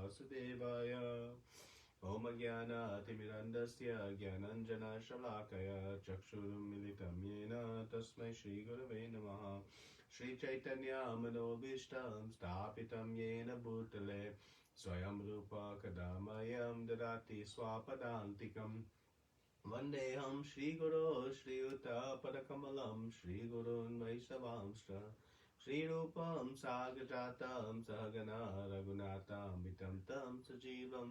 Vasudevaya. Om Jnana Timirandasya Jnananjana Shalakaya Chakshurum Militam Yena Tasmai Shri Gurave Namaha. Shri Chaitanya Manobishtam Stapitam Yena Bhutale Swayam Rupa Kadamayam Dadati Swapadantikam. Vandeham Shri Guru Shri Uta Padakamalam Shri Gurun Vaisavamstra Shri Rupam Sagajatam Sahagana Raghunatam Vitam Tam Sajivam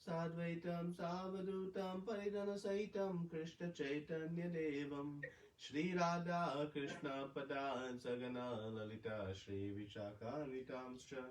Sadvaitam Savadutam Paridana Saitam Krishna Chaitanya Devam Shri Radha Krishna Padan Sagana Lalita Shri Vishakanitamscha.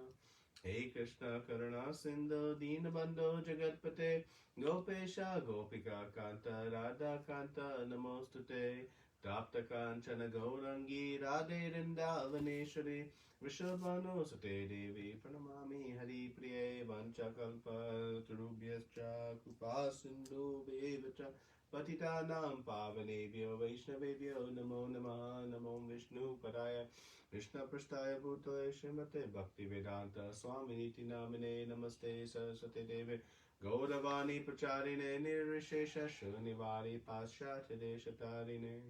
Hey Krishna Karuna Sindhu Deenabandhu Jagatpate Gopesha Gopika Kanta Radha Kanta Namostute Tapta Kanchana Gaurangi Radhe Vrindavaneshwari Vrishabhanu Sute Devi Pranamami Hari Priye Vanchakalpa Tarubhyascha Kupa Sindhu Bevacha Patitanam Pavanebhyo Vaishnavebhyo Namo Namah Namo Vishnu Padaya Krishna Prasthaya Bhutale Srimate Bhakti Vedanta Swaminiti Namine Namaste Saraswati Deve Gauravani Pracharine Nirvishesha Shunivari Paschatya Deshatarine.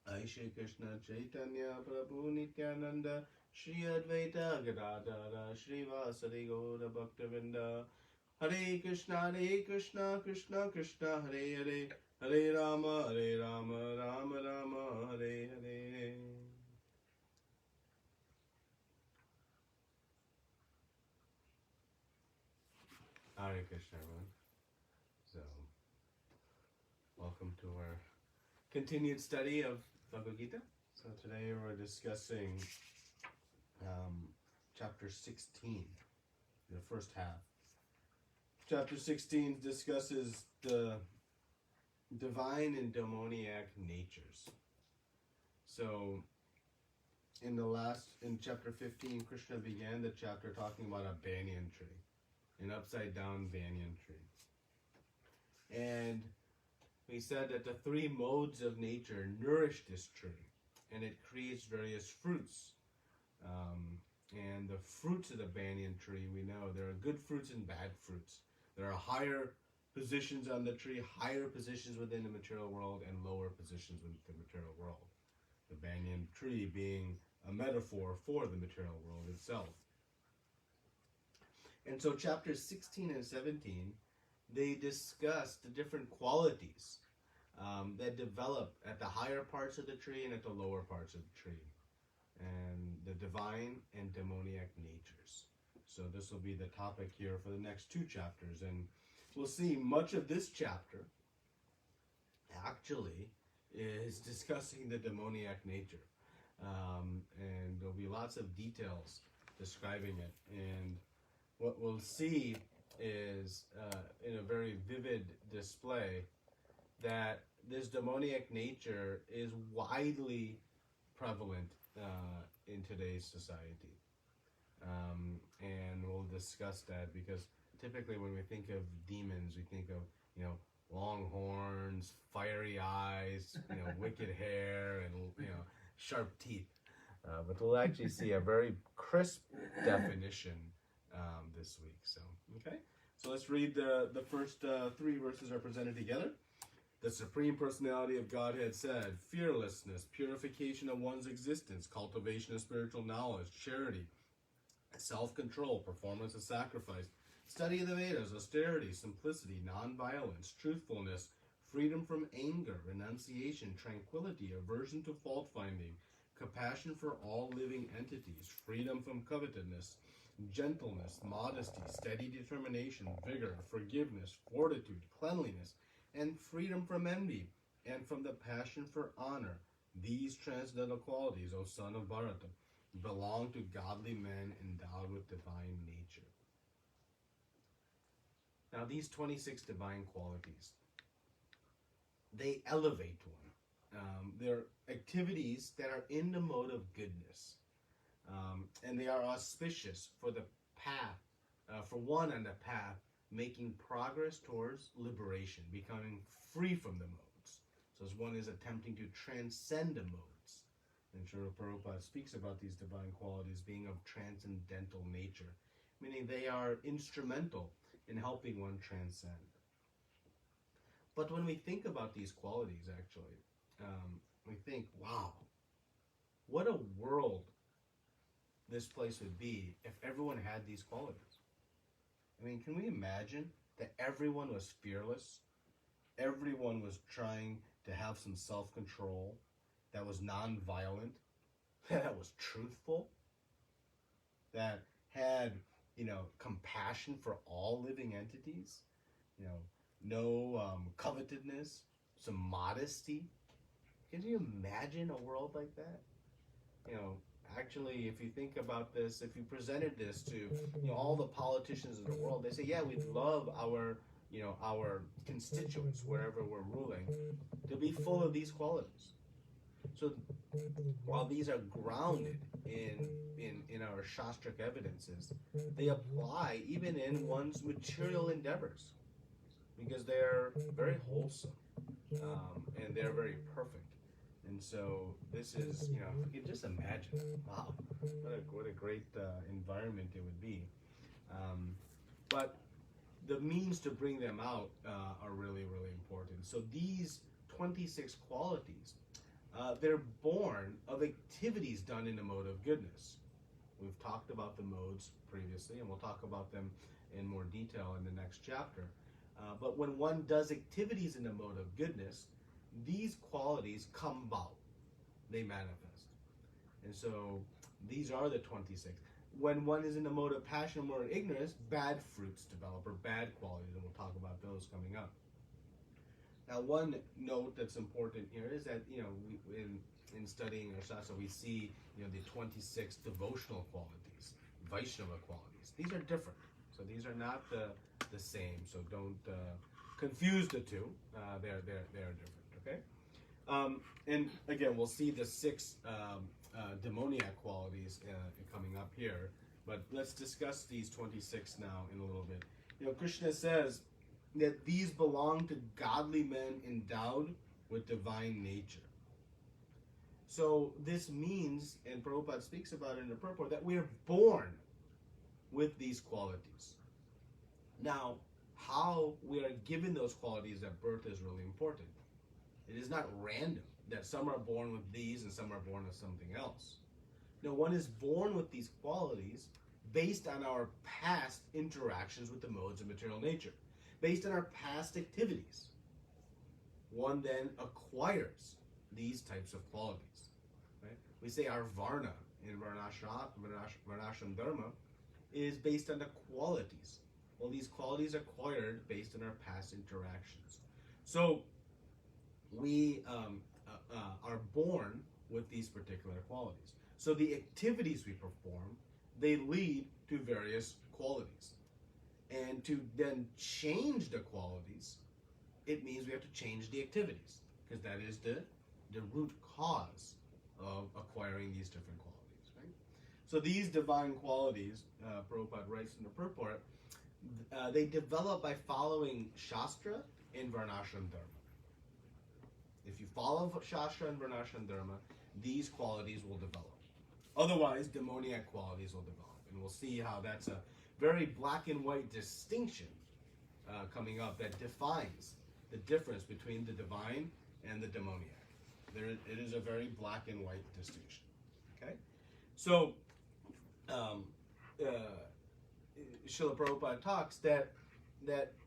Ai Shri Krishna Chaitanya Prabhu Nityananda Shri Advaita Gadadara Shri Vasari Gaura Bhaktavinda. Hare Krishna Krishna Krishna Hare Hare Hare Rama Rama Rama Hare Hare. Hare Krishna, everyone. So, welcome to our continued study of Bhagavad Gita. So today we're discussing chapter 16, the first half. Chapter 16 discusses the divine and demoniac natures. So, in chapter 15, Krishna began the chapter talking about a banyan tree, an upside down banyan tree. And we said that the three modes of nature nourish this tree, and it creates various fruits. And the fruits of the banyan tree, we know there are good fruits and bad fruits. There are higher positions on the tree, higher positions within the material world, and lower positions within the material world. The banyan tree being a metaphor for the material world itself. And so chapters 16 and 17, they discuss the different qualities that develop at the higher parts of the tree and at the lower parts of the tree, and the divine and demoniac natures. So this will be the topic here for the next two chapters, and we'll see much of this chapter actually is discussing the demoniac nature, and there'll be lots of details describing it. And what we'll see is in a very vivid display that this demoniac nature is widely prevalent in today's society. And we'll discuss that because typically when we think of demons, we think of, long horns, fiery eyes, wicked hair, and, sharp teeth. But we'll actually see a very crisp definition this week. So let's read the first three verses are presented together. The Supreme Personality of Godhead said, fearlessness, purification of one's existence, cultivation of spiritual knowledge, charity, self-control, performance of sacrifice, study of the Vedas, austerity, simplicity, non-violence, truthfulness, freedom from anger, renunciation, tranquility, aversion to fault-finding, compassion for all living entities, freedom from covetousness, gentleness, modesty, steady determination, vigor, forgiveness, fortitude, cleanliness, and freedom from envy, and from the passion for honor. These transcendental qualities, O son of Bharata, belong to godly men endowed with divine nature. Now these 26 divine qualities, they elevate one. They're activities that are in the mode of goodness. And they are auspicious for the path, for one on the path, making progress towards liberation, becoming free from the modes. So as one is attempting to transcend the modes. And Srila Prabhupada speaks about these divine qualities being of transcendental nature. meaning they are instrumental in helping one transcend. But when we think about these qualities, actually, we think, wow, what a world this place would be if everyone had these qualities. I mean, can we imagine that everyone was fearless? Everyone was trying to have some self-control, that was non-violent, that was truthful, that had, compassion for all living entities, no covetousness, some modesty. Can you imagine a world like that? Actually, if you think about this, if you presented this to all the politicians in the world, they say, yeah, we'd love our constituents wherever we're ruling to be full of these qualities. So while these are grounded in our shastric evidences, they apply even in one's material endeavors, because they're very wholesome, and they're very perfect. And so this is, if you can just imagine, wow, what a great environment it would be. But the means to bring them out are really, really important. So these 26 qualities, they're born of activities done in the mode of goodness. We've talked about the modes previously, and we'll talk about them in more detail in the next chapter. But when one does activities in the mode of goodness, these qualities come about, they manifest. And so these are the 26. When one is in the mode of passion or ignorance, bad fruits develop, or bad qualities, and we'll talk about those coming up. Now, one note that's important here is that, in studying our Shastra, we see, the 26 devotional qualities, Vaishnava qualities. These are different. So these are not the same. So don't confuse the two. They're different. Okay, and again, we'll see the 6 demoniac qualities coming up here. But let's discuss these 26 now in a little bit. Krishna says that these belong to godly men endowed with divine nature. So this means, and Prabhupada speaks about it in the purport, that we are born with these qualities. Now, how we are given those qualities at birth is really important. It is not random that some are born with these and some are born with something else. No, one is born with these qualities based on our past interactions with the modes of material nature, based on our past activities. One then acquires these types of qualities. Right? We say our varna in varnashram dharma is based on the qualities. Well, these qualities are acquired based on our past interactions. So we are born with these particular qualities. So the activities we perform, they lead to various qualities. And to then change the qualities, it means we have to change the activities, because that is the root cause of acquiring these different qualities. Right? So these divine qualities, Prabhupada writes in the purport, they develop by following Shastra and Varnashram Dharma. If you follow Shastra and Varnashram Dharma, these qualities will develop. Otherwise, demoniac qualities will develop. And we'll see how that's a very black and white distinction coming up that defines the difference between the divine and the demoniac. It is a very black and white distinction. Okay? So, Srila Prabhupada talks that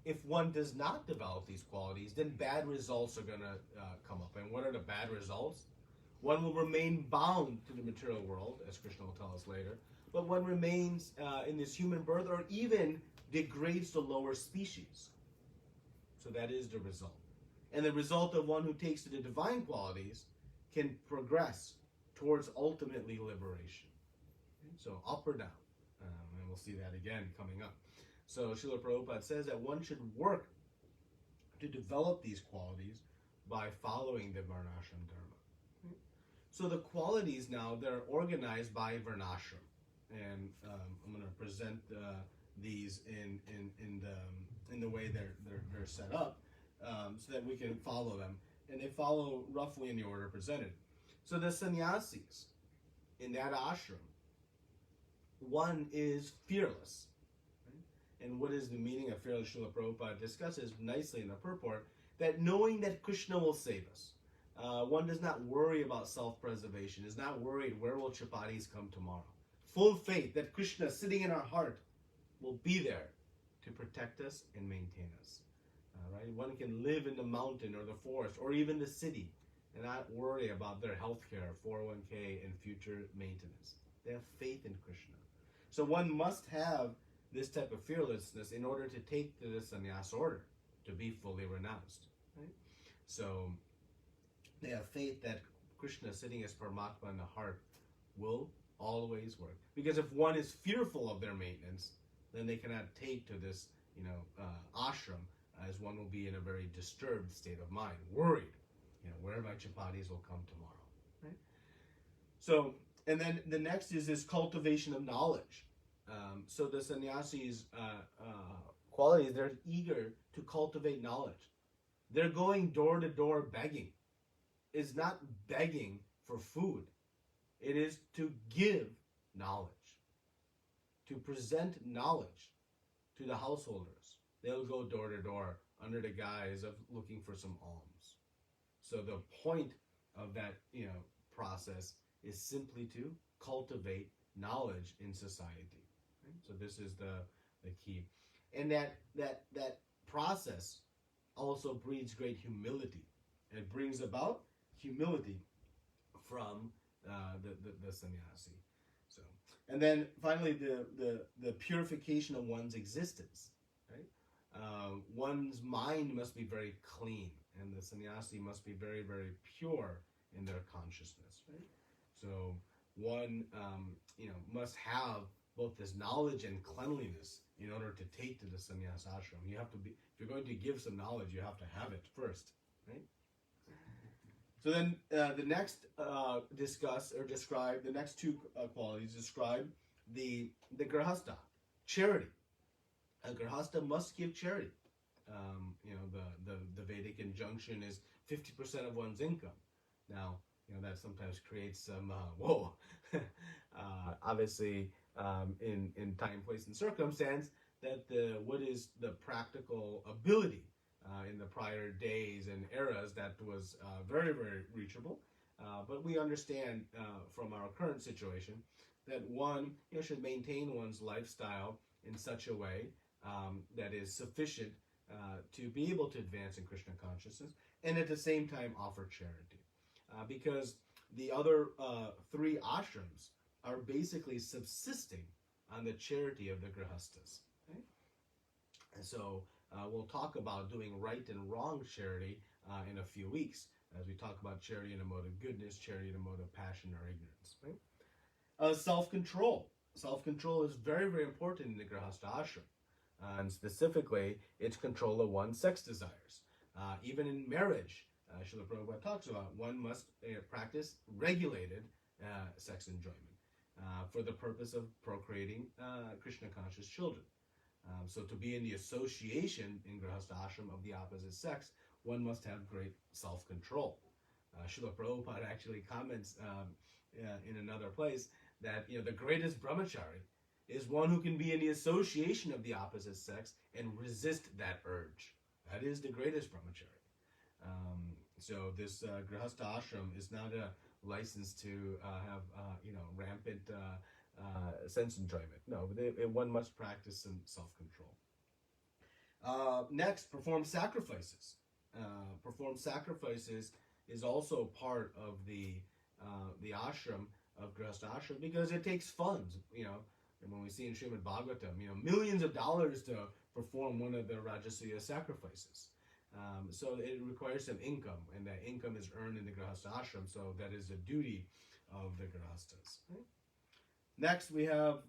if one does not develop these qualities, then bad results are going to come up. And what are the bad results? One will remain bound to the material world, as Krishna will tell us later, but one remains in this human birth, or even degrades to lower species. So that is the result. And the result of one who takes to the divine qualities can progress towards ultimately liberation. So up or down. And we'll see that again coming up. So Srila Prabhupada says that one should work to develop these qualities by following the Varnashram Dharma. So the qualities now, they're organized by Varnashram. And I'm going to present these in the way they're set up, so that we can follow them. And they follow roughly in the order presented. So the sannyasis in that ashram, one is fearless. and what is the meaning of fearless, Srila Prabhupada discusses nicely in the purport, that knowing that Krishna will save us, one does not worry about self-preservation, is not worried where will chapatis come tomorrow. Full faith that Krishna sitting in our heart will be there to protect us and maintain us. Right? One can live in the mountain or the forest or even the city and not worry about their health care, 401k, and future maintenance. They have faith in Krishna. So one must have this type of fearlessness in order to take to the sannyas order, to be fully renounced. Right? So they have faith that Krishna sitting as Paramatma in the heart will always work. Because if one is fearful of their maintenance, then they cannot take to this, ashram, as one will be in a very disturbed state of mind, worried, where my chapatis will come tomorrow. Right? So, and then the next is this cultivation of knowledge. So the sannyasis' qualities, they're eager to cultivate knowledge. They're going door to door begging. It's not begging for food. It is to give knowledge, to present knowledge to the householders. They'll go door to door under the guise of looking for some alms. So the point of that, process is simply to cultivate knowledge in society. Right? So this is the key. And that process also breeds great humility. It brings about humility from the sannyasi. So, and then finally the purification of one's existence. Right? One's mind must be very clean, and the sannyasi must be very, very pure in their consciousness. Right? So one must have both this knowledge and cleanliness in order to take to the sannyas ashram. You have to be, if you're going to give some knowledge, you have to have it first. Right? So then the next describe the next two qualities describe the grahastha, charity. A grahastha must give charity. The Vedic injunction is 50% of one's income. Now, that sometimes creates some obviously in time, place, and circumstance, that what is the practical ability in the prior days and eras, that was very, very reachable. But we understand from our current situation that one should maintain one's lifestyle in such a way that is sufficient to be able to advance in Krishna consciousness, and at the same time offer charity. Because the other three ashrams are basically subsisting on the charity of the grahasthas. Okay? And so we'll talk about doing right and wrong charity in a few weeks, as we talk about charity in a mode of goodness, charity in a mode of passion or ignorance. Right? Self-control. Self-control is very, very important in the grahastha ashram. And specifically, it's control of one's sex desires. Even in marriage, Srila Prabhupada talks about one must practice regulated sex enjoyment for the purpose of procreating Krishna-conscious children. So to be in the association in Grahastha Ashram of the opposite sex, one must have great self-control. Srila Prabhupada actually comments in another place that the greatest brahmachari is one who can be in the association of the opposite sex and resist that urge. That is the greatest brahmachari. So this Grahastha Ashram is not a license to have rampant sense enjoyment. No, one must practice some self-control. Next, perform sacrifices. Perform sacrifices is also part of the ashram of Grahastha Ashram, because it takes funds. And when we see in Srimad Bhagavatam, millions of dollars to perform one of the Rajasuya sacrifices. So it requires some income, and that income is earned in the Grahastha Ashram, so that is a duty of the Grahasthas. Right? Next, we have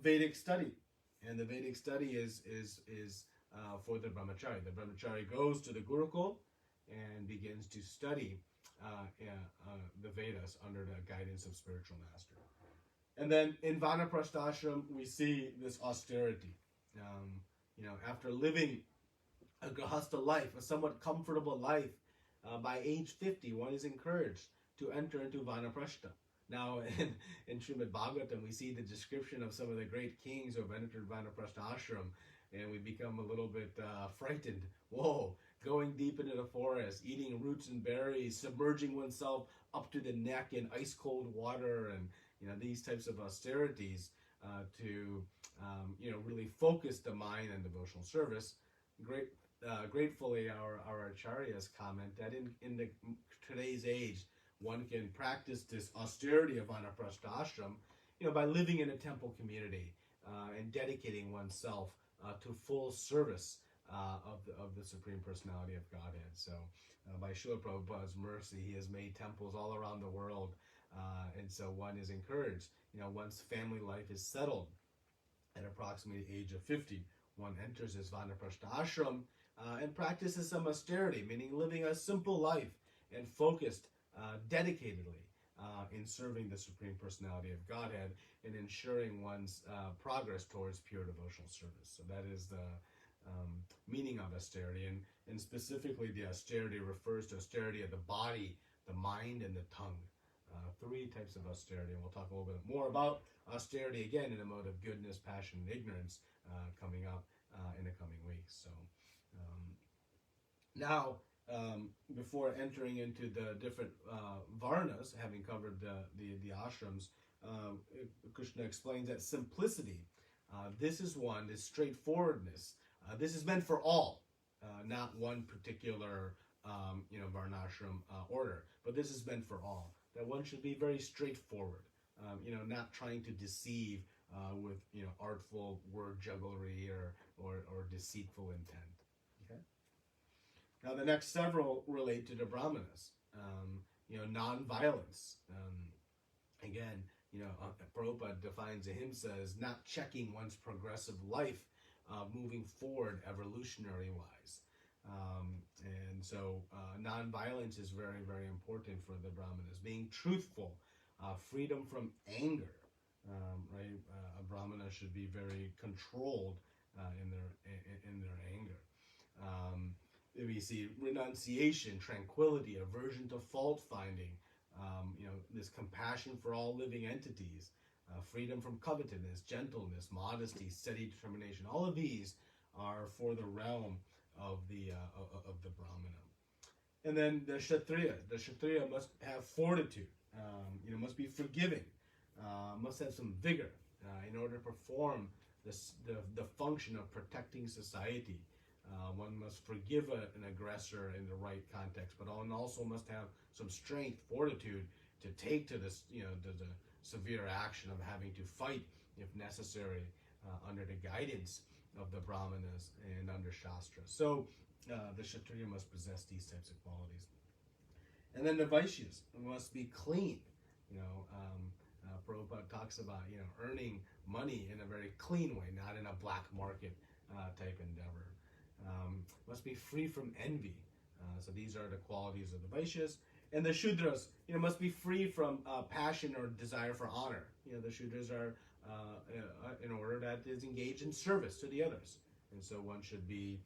Vedic study, and the Vedic study is for the brahmachari. The brahmachari goes to the Gurukul and begins to study the Vedas under the guidance of spiritual master. And then in Vanaprastha Ashram, we see this austerity. After living a grahastha life, a somewhat comfortable life, by age 50, one is encouraged to enter into Vanaprastha. Now, in Srimad Bhagavatam, we see the description of some of the great kings who have entered Vanaprastha Ashram, and we become a little bit frightened. Whoa, going deep into the forest, eating roots and berries, submerging oneself up to the neck in ice cold water, and these types of austerities to really focus the mind on devotional service. Gratefully, our acharyas comment that in today's age, one can practice this austerity of vanaprastha ashram, by living in a temple community and dedicating oneself to full service of the Supreme Personality of Godhead. So, by Srila Prabhupada's mercy, he has made temples all around the world, and so one is encouraged. Once family life is settled, at approximately the age of 50, one enters his vanaprastha ashram and practices some austerity, meaning living a simple life and focused dedicatedly in serving the Supreme Personality of Godhead and ensuring one's progress towards pure devotional service. So that is the meaning of austerity, and specifically the austerity refers to austerity of the body, the mind, and the tongue. Three types of austerity, and we'll talk a little bit more about austerity again in the mode of goodness, passion, and ignorance coming up in the coming weeks. So now, before entering into the different varnas, having covered the ashrams, Krishna explains that simplicity, this straightforwardness, this is meant for all, not one particular varnashram order, but this is meant for all. That one should be very straightforward, not trying to deceive with artful word jugglery or deceitful intent. Okay. Now the next several relate to the brahmanas. Non-violence. Again, Prabhupada defines ahimsa as not checking one's progressive life, moving forward evolutionary-wise. And so non-violence is very, very important for the brahmanas. Being truthful, freedom from anger, right? A brahmana should be very controlled in their anger. We see renunciation, tranquility, aversion to fault-finding, this compassion for all living entities, freedom from covetousness, gentleness, modesty, steady determination. All of these are for the realm of the brahmana. And then the kshatriya. The kshatriya must have fortitude, must be forgiving, must have some vigor in order to perform the function of protecting society. One must forgive an aggressor in the right context, but one also must have some strength, fortitude to take to this, the severe action of having to fight if necessary under the guidance of the brahmanas and under Shastra. So the kshatriya must possess these types of qualities. And then the vaishyas must be clean. Prabhupada talks about earning money in a very clean way, not in a black market type endeavor. Must be free from envy. So these are the qualities of the vaishyas. And the shudras, must be free from passion or desire for honor. The shudras are in order that is engaged in service to the others. And so one should be,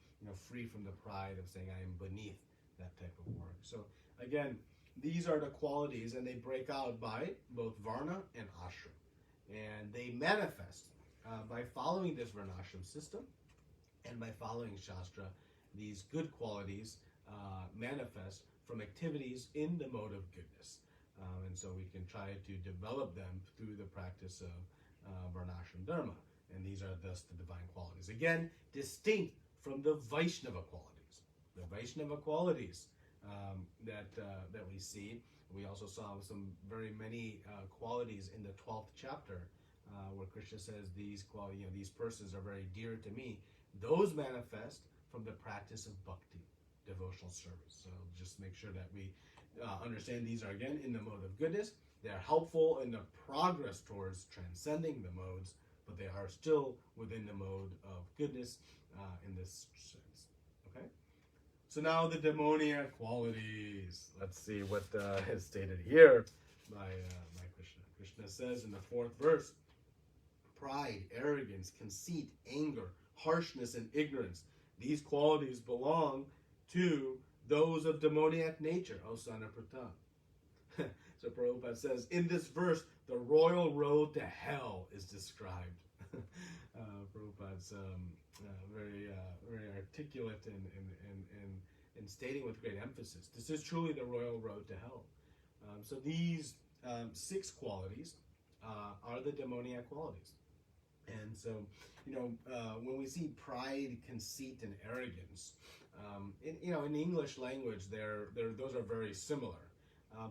free from the pride of saying I am beneath that type of work. So again, these are the qualities, and they break out by both varna and ashram. And they manifest by following this varnashram system and by following Shastra. These good qualities manifest from activities in the mode of goodness. And so we can try to develop them through the practice of varnashram dharma. And these are thus the divine qualities. Again, distinct from the Vaishnava qualities. The Vaishnava qualities that we see. We also saw some very many qualities in the 12th chapter where Krishna says these these persons are very dear to me. Those manifest from the practice of bhakti, devotional service. So just make sure that we understand these are again in the mode of goodness. They are helpful in the progress towards transcending the modes, but they are still within the mode of goodness in this sense. Okay? So now the demoniac qualities. Let's see what is stated here by Krishna. Krishna says in the 4th verse, pride, arrogance, conceit, anger, harshness, and ignorance. These qualities belong to those of demoniac nature, O son of Pratap. So Prabhupada says, in this verse, the royal road to hell is described. Prabhupada it's very articulate and stating with great emphasis. This is truly the royal road to hell. So these 6 qualities are the demoniac qualities. And so, when we see pride, conceit, and arrogance, in the English language, those are very similar.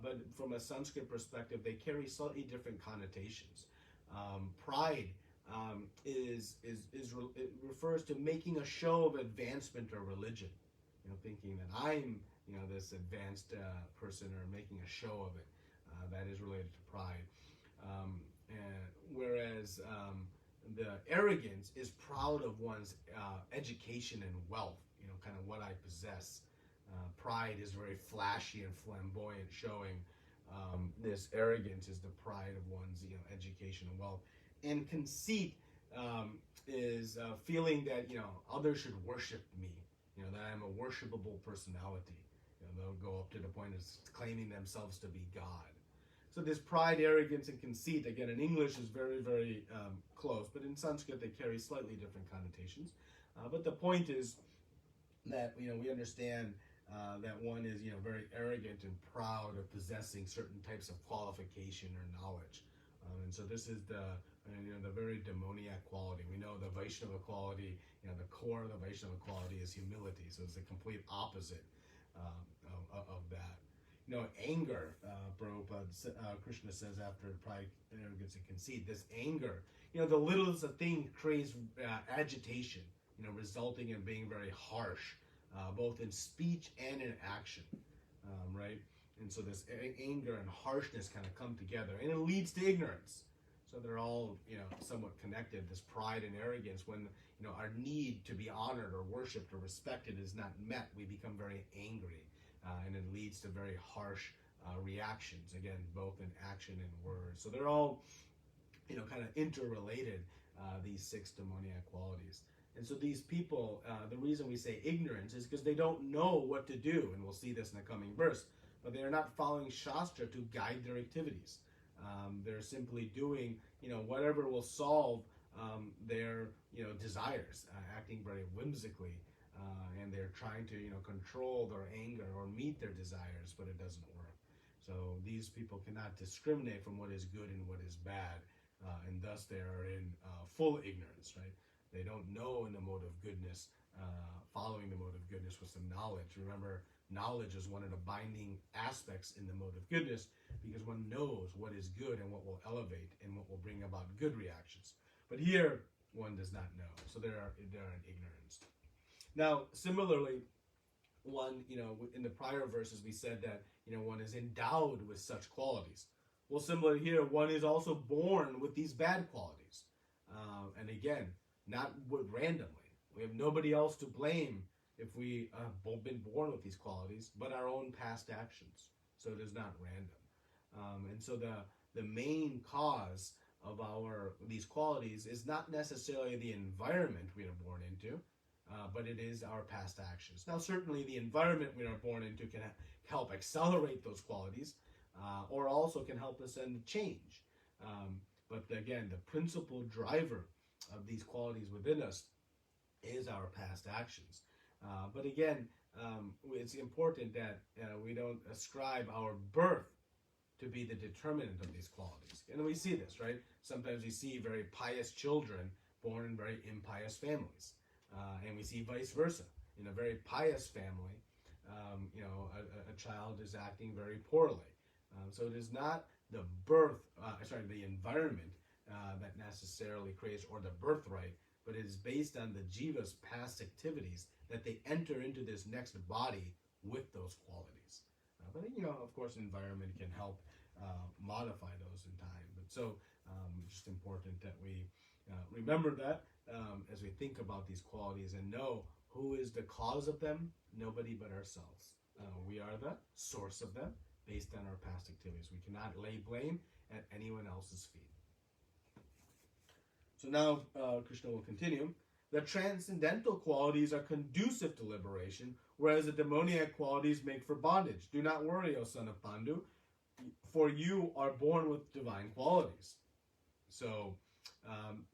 But from a Sanskrit perspective, they carry slightly different connotations. Pride it refers to making a show of advancement or religion. Thinking that I'm, this advanced person, or making a show of it. That is related to pride. Whereas the arrogance is proud of one's education and wealth, kind of what I possess. Pride is very flashy and flamboyant, showing this arrogance is the pride of one's education and wealth. And conceit is feeling that others should worship me, that I'm a worshipable personality. They'll go up to the point of claiming themselves to be God. So this pride, arrogance, and conceit, again, in English is very, very close, but in Sanskrit they carry slightly different connotations. But the point is that we understand that one is very arrogant and proud of possessing certain types of qualification or knowledge, and so this is the very demoniac quality. We know the Vaishnava quality. The core of the Vaishnava quality is humility. So it's the complete opposite of that. Anger, Prabhupada, Krishna says after pride, arrogance, and conceit, this anger, the littlest of thing creates agitation, resulting in being very harsh, both in speech and in action, right? And so this anger and harshness kind of come together, and it leads to ignorance. So they're all, somewhat connected. This pride and arrogance, when, our need to be honored or worshipped or respected is not met, we become very angry. And it leads to very harsh reactions, again, both in action and words. So they're all, kind of interrelated, these 6 demoniac qualities. And so these people, the reason we say ignorance is because they don't know what to do, and we'll see this in the coming verse, but they are not following Shastra to guide their activities. They're simply doing, whatever will solve their, desires, acting very whimsically. And they're trying to, control their anger or meet their desires, but it doesn't work. So these people cannot discriminate from what is good and what is bad, and thus they are in full ignorance, right? They don't know in the mode of goodness, following the mode of goodness with some knowledge. Remember, knowledge is one of the binding aspects in the mode of goodness, because one knows what is good and what will elevate and what will bring about good reactions. But here, one does not know. So they're in ignorance. Now, similarly, one, in the prior verses we said that, one is endowed with such qualities. Well, similar here, one is also born with these bad qualities. And again, not randomly. We have nobody else to blame if we have been born with these qualities, but our own past actions. So it is not random. And so the main cause of these qualities is not necessarily the environment we are born into, but it is our past actions. Now, certainly the environment we are born into can help accelerate those qualities, or also can help us in change. But again, the principal driver of these qualities within us is our past actions. But again, it's important that we don't ascribe our birth to be the determinant of these qualities. And we see this, right? Sometimes we see very pious children born in very impious families. And we see vice versa. In a very pious family, a child is acting very poorly. So it is not the the environment that necessarily creates, or the birthright, but it is based on the jiva's past activities that they enter into this next body with those qualities. But of course, environment can help modify those in time. But so, just important that we remember that as we think about these qualities and know who is the cause of them. Nobody but ourselves. We are the source of them based on our past activities. We cannot lay blame at anyone else's feet. So now Krishna will continue. The transcendental qualities are conducive to liberation, whereas the demoniac qualities make for bondage. Do not worry, O son of Pandu, for you are born with divine qualities. So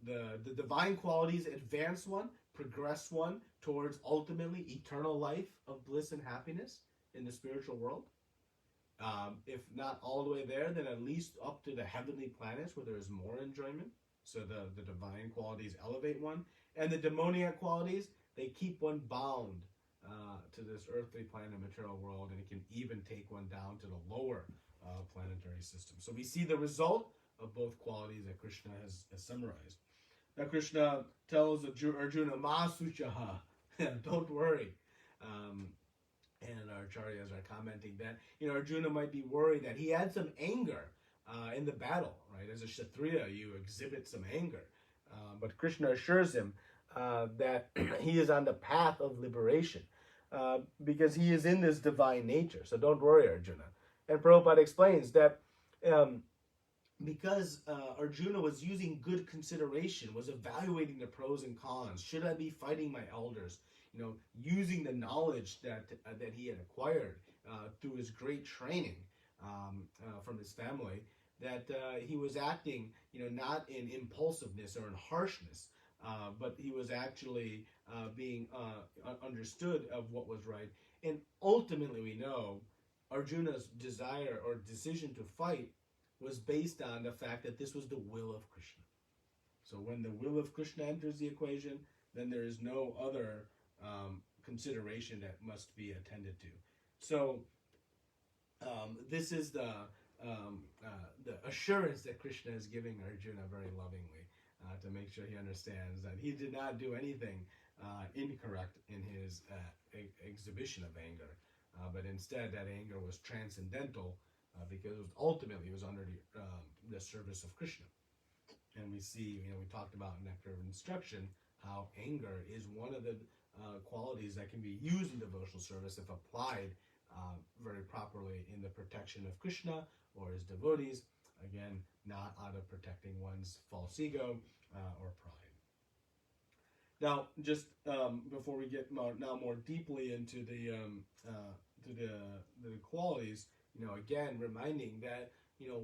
The divine qualities advance one, progress one towards ultimately eternal life of bliss and happiness in the spiritual world. If not all the way there, then at least up to the heavenly planets where there is more enjoyment. So the divine qualities elevate one. And the demoniac qualities, they keep one bound to this earthly planet and material world, and it can even take one down to the lower planetary system. So we see the result of both qualities that Krishna has summarized. Now Krishna tells Arjuna, Ma Suchaha, don't worry. And our acharyas are commenting that Arjuna might be worried that he had some anger in the battle, right? As a Kshatriya, you exhibit some anger. But Krishna assures him that he is on the path of liberation because he is in this divine nature. So don't worry, Arjuna. And Prabhupada explains that because Arjuna was using good consideration, was evaluating the pros and cons. Should I be fighting my elders? Using the knowledge that he had acquired through his great training from his family, that he was acting, not in impulsiveness or in harshness, but he was actually being understood of what was right. And ultimately, we know Arjuna's desire or decision to fight was based on the fact that this was the will of Krishna. So when the will of Krishna enters the equation, then there is no other consideration that must be attended to. So this is the assurance that Krishna is giving Arjuna very lovingly to make sure he understands that he did not do anything incorrect in his exhibition of anger, but instead that anger was transcendental because ultimately it was under the service of Krishna. And we see, we talked about Nectar of Instruction, how anger is one of the qualities that can be used in devotional service if applied very properly in the protection of Krishna or his devotees, again, not out of protecting one's false ego or pride. Now, just before we get more deeply into the qualities, again, reminding that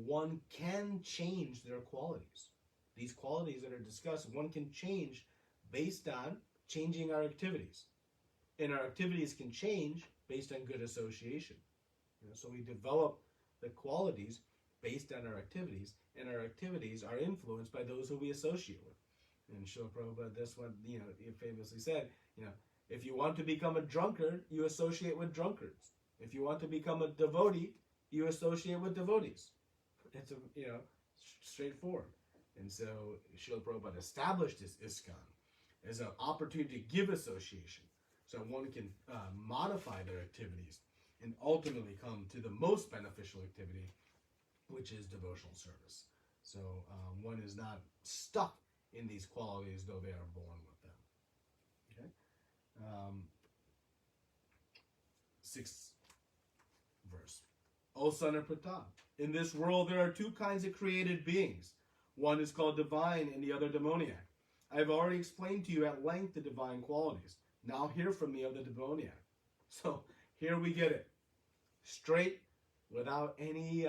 one can change their qualities. These qualities that are discussed, one can change based on changing our activities. And our activities can change based on good association. So we develop the qualities based on our activities, and our activities are influenced by those who we associate with. And Srila Prabhupada, this one, he famously said, if you want to become a drunkard, you associate with drunkards. If you want to become a devotee, you associate with devotees. It's straightforward. And so Srila Prabhupada established this ISKCON as an opportunity to give association, so one can modify their activities and ultimately come to the most beneficial activity, which is devotional service. So one is not stuck in these qualities, though they are born with them. Okay. 6th verse. O son of Pratap, in this world there are two kinds of created beings. One is called divine and the other demoniac. I have already explained to you at length the divine qualities. Now hear from me of the demoniac. So here we get it. Straight, without any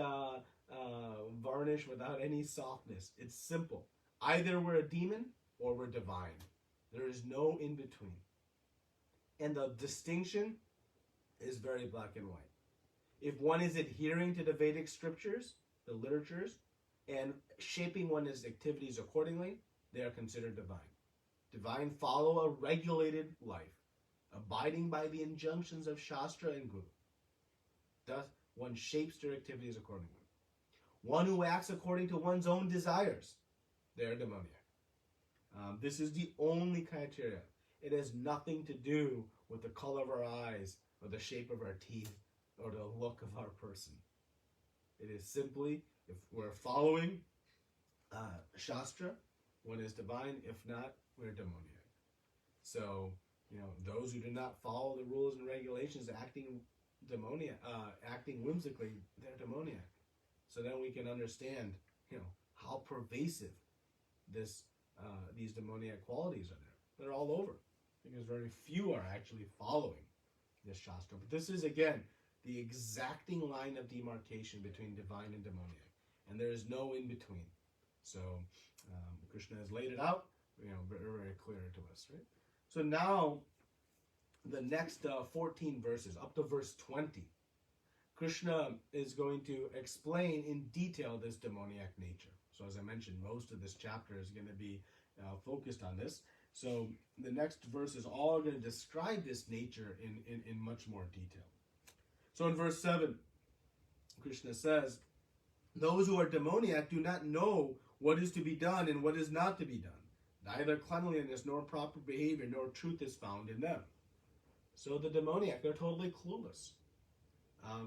varnish, without any softness. It's simple. Either we're a demon or we're divine. There is no in between. And the distinction is very black and white. If one is adhering to the Vedic scriptures, the literatures, and shaping one's activities accordingly, they are considered divine. Divine follow a regulated life, abiding by the injunctions of Shastra and Guru. Thus, one shapes their activities accordingly. One who acts according to one's own desires, they are demoniac. This is the only criteria. It has nothing to do with the color of our eyes, or the shape of our teeth, or the look of our person. It is simply, if we're following Shastra, one is divine. If not, we're demoniac. So, those who do not follow the rules and regulations, acting whimsically, they're demoniac. So then we can understand, how pervasive these demoniac qualities are there. They're all over, because very few are actually following this Shastra. But this is, again, the exacting line of demarcation between divine and demoniac. And there is no in between. So Krishna has laid it out, very, very clear to us, right? So now, the next 14 verses, up to verse 20, Krishna is going to explain in detail this demoniac nature. So as I mentioned, most of this chapter is going to be focused on this. So the next verses all are going to describe this nature in much more detail. So in verse 7, Krishna says, those who are demoniac do not know what is to be done and what is not to be done. Neither cleanliness nor proper behavior nor truth is found in them. So the demoniac, they're totally clueless.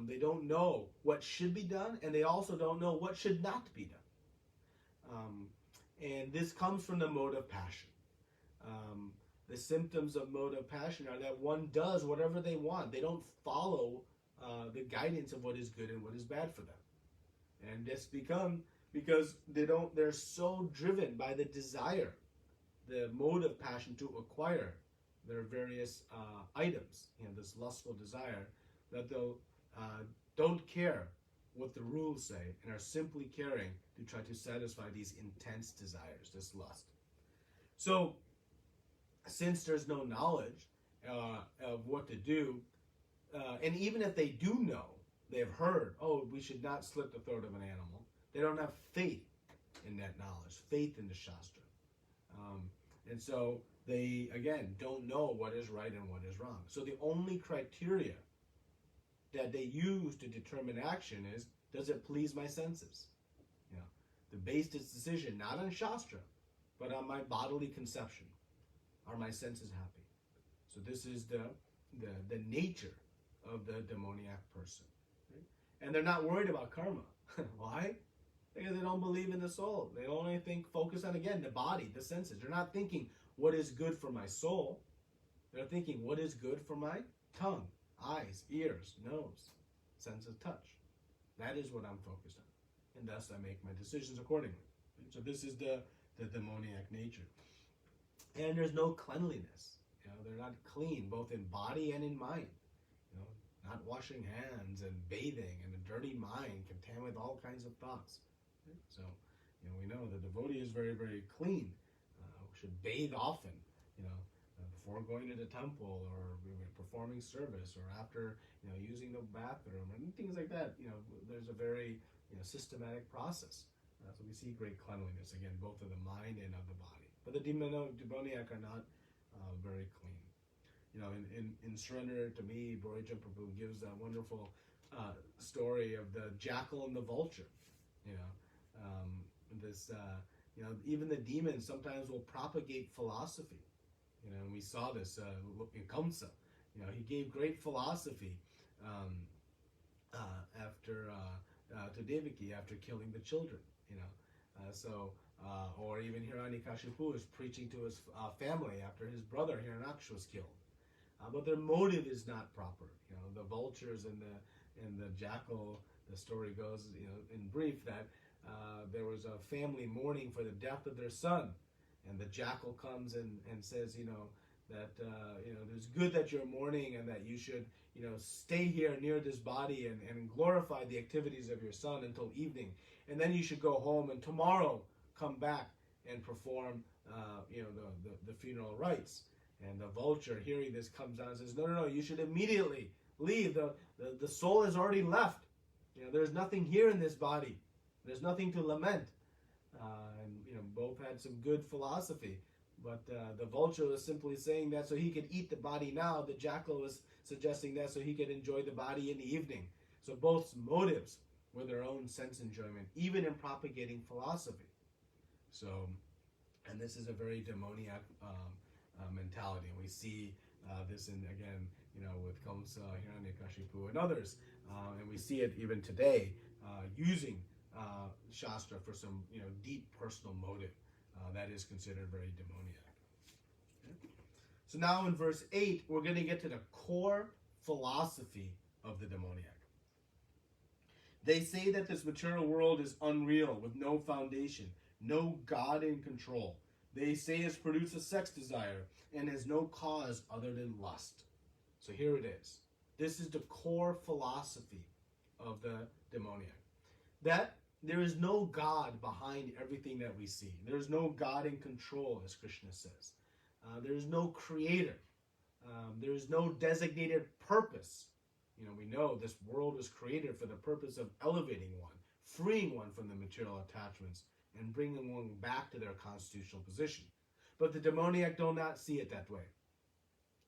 They don't know what should be done, and they also don't know what should not be done. And this comes from the mode of passion. The symptoms of mode of passion are that one does whatever they want. They don't follow the guidance of what is good and what is bad for them. And this because they're so driven by the desire, the mode of passion to acquire their various items, this lustful desire, that they'll don't care what the rules say and are simply caring to try to satisfy these intense desires, this lust. So, since there's no knowledge of what to do, and even if they do know, they have heard, we should not slit the throat of an animal, they don't have faith in that knowledge, faith in the Shastra. And so they, again, don't know what is right and what is wrong. So the only criteria that they use to determine action is, does it please my senses? They based its decision not on Shastra, but on my bodily conception. Are my senses happy? So this is the nature of the demoniac person. Right? And they're not worried about karma. Why? Because they don't believe in the soul. They only focus on, again, the body, the senses. They're not thinking, what is good for my soul? They're thinking, what is good for my tongue, eyes, ears, nose, sense of touch. That is what I'm focused on. And thus I make my decisions accordingly. So this is the demoniac nature. And there's no cleanliness. They're not clean, both in body and in mind. Not washing hands and bathing, and a dirty mind contaminated with all kinds of thoughts. So, we know the devotee is very, very clean. Should bathe often, before going to the temple or performing service or after, using the bathroom and things like that. There's a very, systematic process. So we see great cleanliness, again, both of the mind and of the body. But the demoniac are not very clean. In Surrender to Me, Bhagavad Prabhu gives that wonderful story of the jackal and the vulture. Even the demons sometimes will propagate philosophy. And we saw this in Kamsa. He gave great philosophy after to Devaki after killing the children. Or even Hiranyakashipu is preaching to his family after his brother Hiranyaksha was killed. But their motive is not proper. The vultures and the jackal. The story goes, in brief, that there was a family mourning for the death of their son, and the jackal comes and says, that it's good that you're mourning and that you should, stay here near this body and glorify the activities of your son until evening, and then you should go home and tomorrow come back and perform, the funeral rites. And the vulture, hearing this, comes down and says, no, you should immediately leave. The soul has already left. There's nothing here in this body. There's nothing to lament. And both had some good philosophy. But the vulture was simply saying that so he could eat the body now. The jackal was suggesting that so he could enjoy the body in the evening. So both motives were their own sense enjoyment, even in propagating philosophy. So, and this is a very demoniac mentality. And we see this again, with Kamsa, Hiranyakashipu, and others. And we see it even today, using Shastra for some, deep personal motive that is considered very demoniac. Okay? So now in verse 8, we're going to get to the core philosophy of the demoniac. They say that this material world is unreal, with no foundation, no God in control. They say it's produced a sex desire and has no cause other than lust. So here it is. This is the core philosophy of the demoniac. That there is no God behind everything that we see. There is no God in control, as Krishna says. There is no creator. There is no designated purpose. We know this world was created for the purpose of elevating one, freeing one from the material attachments, and bringing one back to their constitutional position. But the demoniac do not see it that way.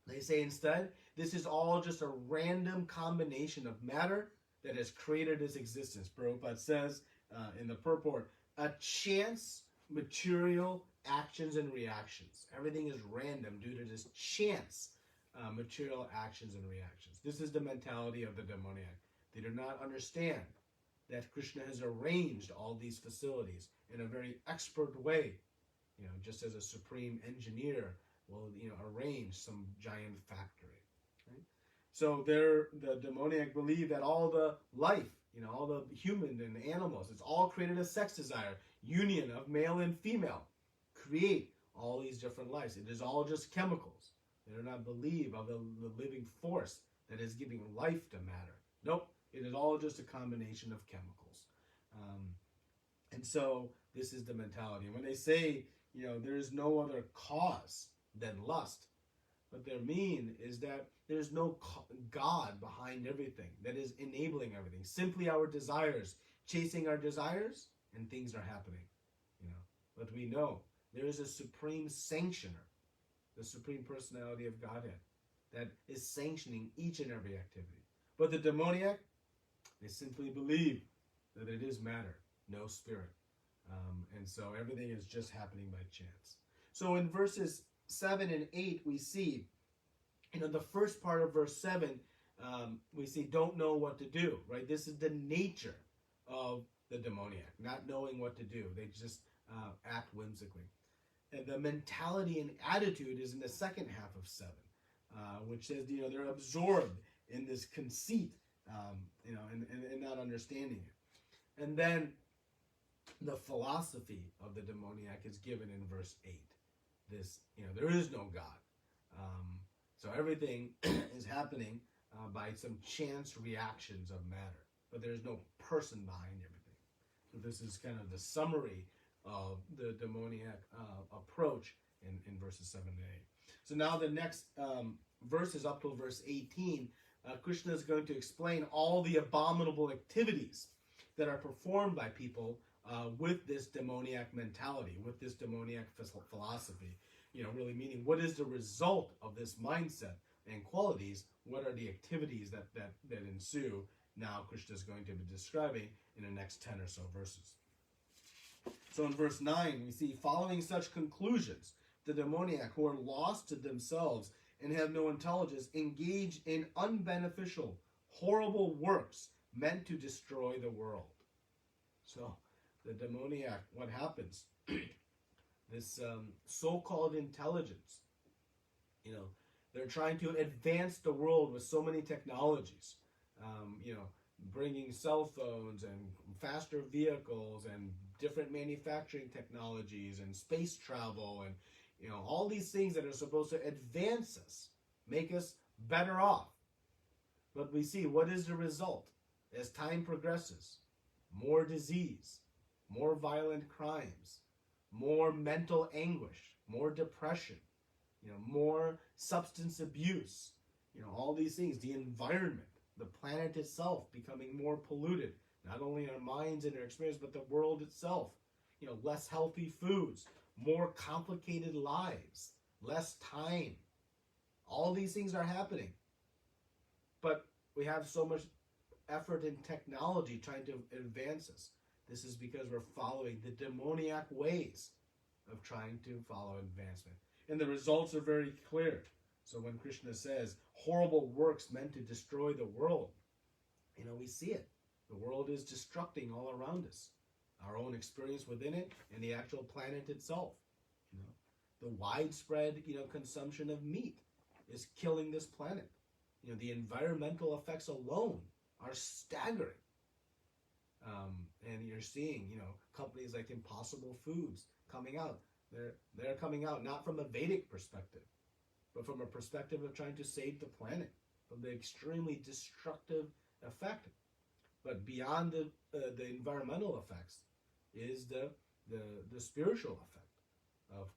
They say instead, this is all just a random combination of matter that has created its existence. Prabhupada says in the purport, a chance material actions and reactions. Everything is random due to this chance material actions and reactions. This is the mentality of the demoniac. They do not understand that Krishna has arranged all these facilities in a very expert way, just as a supreme engineer will, arrange some giant factory. Right? So the demoniac believe that all the life, all the human and animals, it's all created a sex desire, union of male and female, create all these different lives. It is all just chemicals. They do not believe of the living force that is giving life to matter. Nope, it is all just a combination of chemicals. And so this is the mentality. And when they say, there is no other cause than lust, what they mean is that there's no God behind everything that is enabling everything. Simply our desires, chasing our desires, and things are happening. But we know there is a supreme sanctioner, the supreme personality of Godhead, that is sanctioning each and every activity. But the demoniac, they simply believe that it is matter, no spirit. And so everything is just happening by chance. So in verses 7 and 8, we see, the first part of verse 7, we see don't know what to do, right? This is the nature of the demoniac, not knowing what to do. They just act whimsically. And the mentality and attitude is in the second half of 7, which says, they're absorbed in this conceit, and not understanding it. And then the philosophy of the demoniac is given in verse 8. This, there is no God. So everything is happening by some chance reactions of matter, but there's no person behind everything. So this is kind of the summary of the demoniac approach in verses 7 and 8. So now the next verses up till verse 18, Krishna is going to explain all the abominable activities that are performed by people with this demoniac mentality, with this demoniac philosophy. Really meaning what is the result of this mindset and qualities? What are the activities that ensue? Now Krishna is going to be describing in the next 10 or so verses. So in verse 9, we see, following such conclusions, the demoniac, who are lost to themselves and have no intelligence, engage in unbeneficial, horrible works meant to destroy the world. So the demoniac, what happens? This so-called intelligence, they're trying to advance the world with so many technologies, bringing cell phones and faster vehicles and different manufacturing technologies and space travel and, all these things that are supposed to advance us, make us better off. But we see, what is the result? As time progresses, more disease, more violent crimes, more mental anguish, more depression, more substance abuse, all these things, the environment, the planet itself becoming more polluted, not only our minds and our experience, but the world itself, less healthy foods, more complicated lives, less time. All these things are happening. But we have so much effort in technology trying to advance us. This is because we're following the demoniac ways of trying to follow advancement. And the results are very clear. So when Krishna says horrible works meant to destroy the world, we see it. The world is destructing all around us. Our own experience within it and the actual planet itself. The widespread, consumption of meat is killing this planet. The environmental effects alone are staggering. And you're seeing, companies like Impossible Foods coming out. They're coming out not from a Vedic perspective, but from a perspective of trying to save the planet from the extremely destructive effect But beyond the environmental effects is the spiritual effect of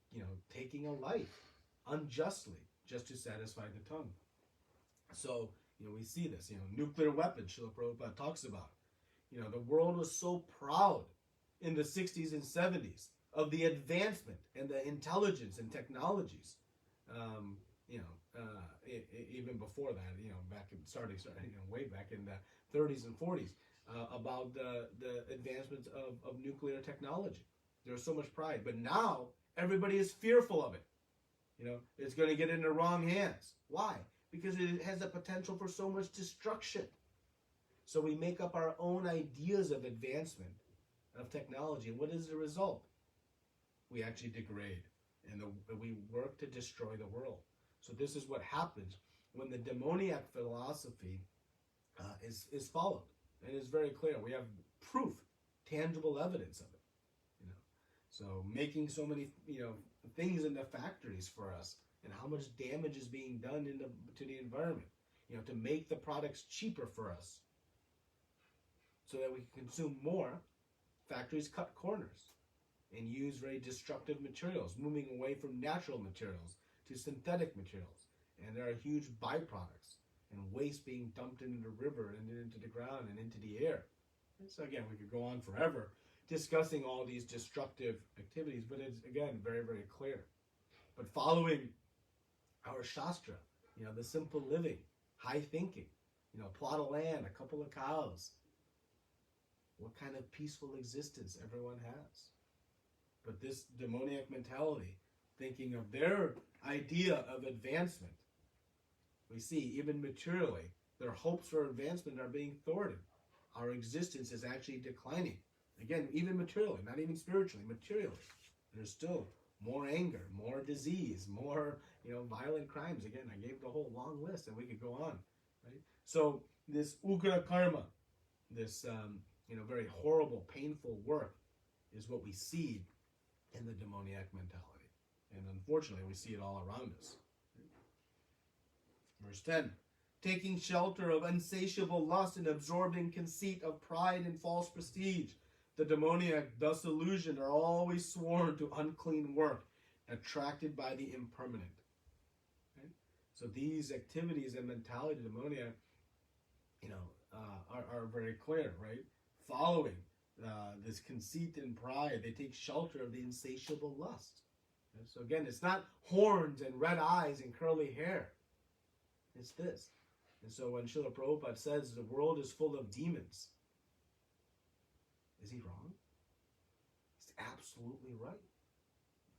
taking a life unjustly just to satisfy the tongue. So we see this. Nuclear weapons. Srila Prabhupada talks about. The world was so proud in the 60s and 70s of the advancement and the intelligence and technologies. Even before that, back in starting, way back in the 30s and 40s, about the advancements of nuclear technology. There was so much pride, but now everybody is fearful of it. It's going to get in the wrong hands. Why? Because it has the potential for so much destruction. So we make up our own ideas of advancement of technology. And what is the result? We actually degrade, and we work to destroy the world. So this is what happens when the demoniac philosophy is followed. And it's very clear. We have proof, tangible evidence of it. So making so many things in the factories for us, and how much damage is being done to the environment. To make the products cheaper for us, so that we can consume more. Factories cut corners and use very destructive materials, moving away from natural materials to synthetic materials. And there are huge byproducts and waste being dumped into the river and into the ground and into the air. And so again, we could go on forever discussing all these destructive activities, but it's again very, very clear. But following our Shastra, the simple living, high thinking, a plot of land, a couple of cows, what kind of peaceful existence everyone has. But this demoniac mentality, thinking of their idea of advancement, we see even materially, their hopes for advancement are being thwarted. Our existence is actually declining. Again, even materially, not even spiritually, materially. There's still more anger, more disease, more violent crimes. Again, I gave the whole long list, and we could go on. Right? So this ugra karma, this very horrible, painful work, is what we see in the demoniac mentality. And unfortunately, we see it all around us. Verse 10, taking shelter of insatiable lust and absorbed in conceit of pride and false prestige, the demoniac, thus illusioned, are always sworn to unclean work, attracted by the impermanent. Right? So these activities and mentality, demoniac, are very clear, right? Following this conceit and pride, they take shelter of the insatiable lust. And so again, it's not horns and red eyes and curly hair. It's this. And so when Srila Prabhupada says the world is full of demons, is he wrong? He's absolutely right.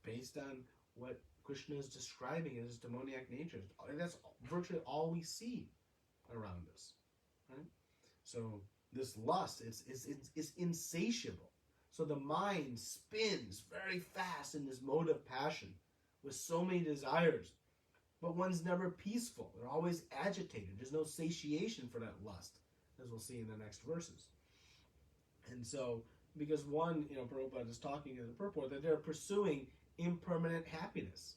Based on what Krishna is describing as his demoniac nature. That's virtually all we see around us. Right? So this lust is insatiable. So the mind spins very fast in this mode of passion with so many desires. But one's never peaceful. They're always agitated. There's no satiation for that lust, as we'll see in the next verses. And so, because one, Prabhupada is talking in the purport that they're pursuing impermanent happiness.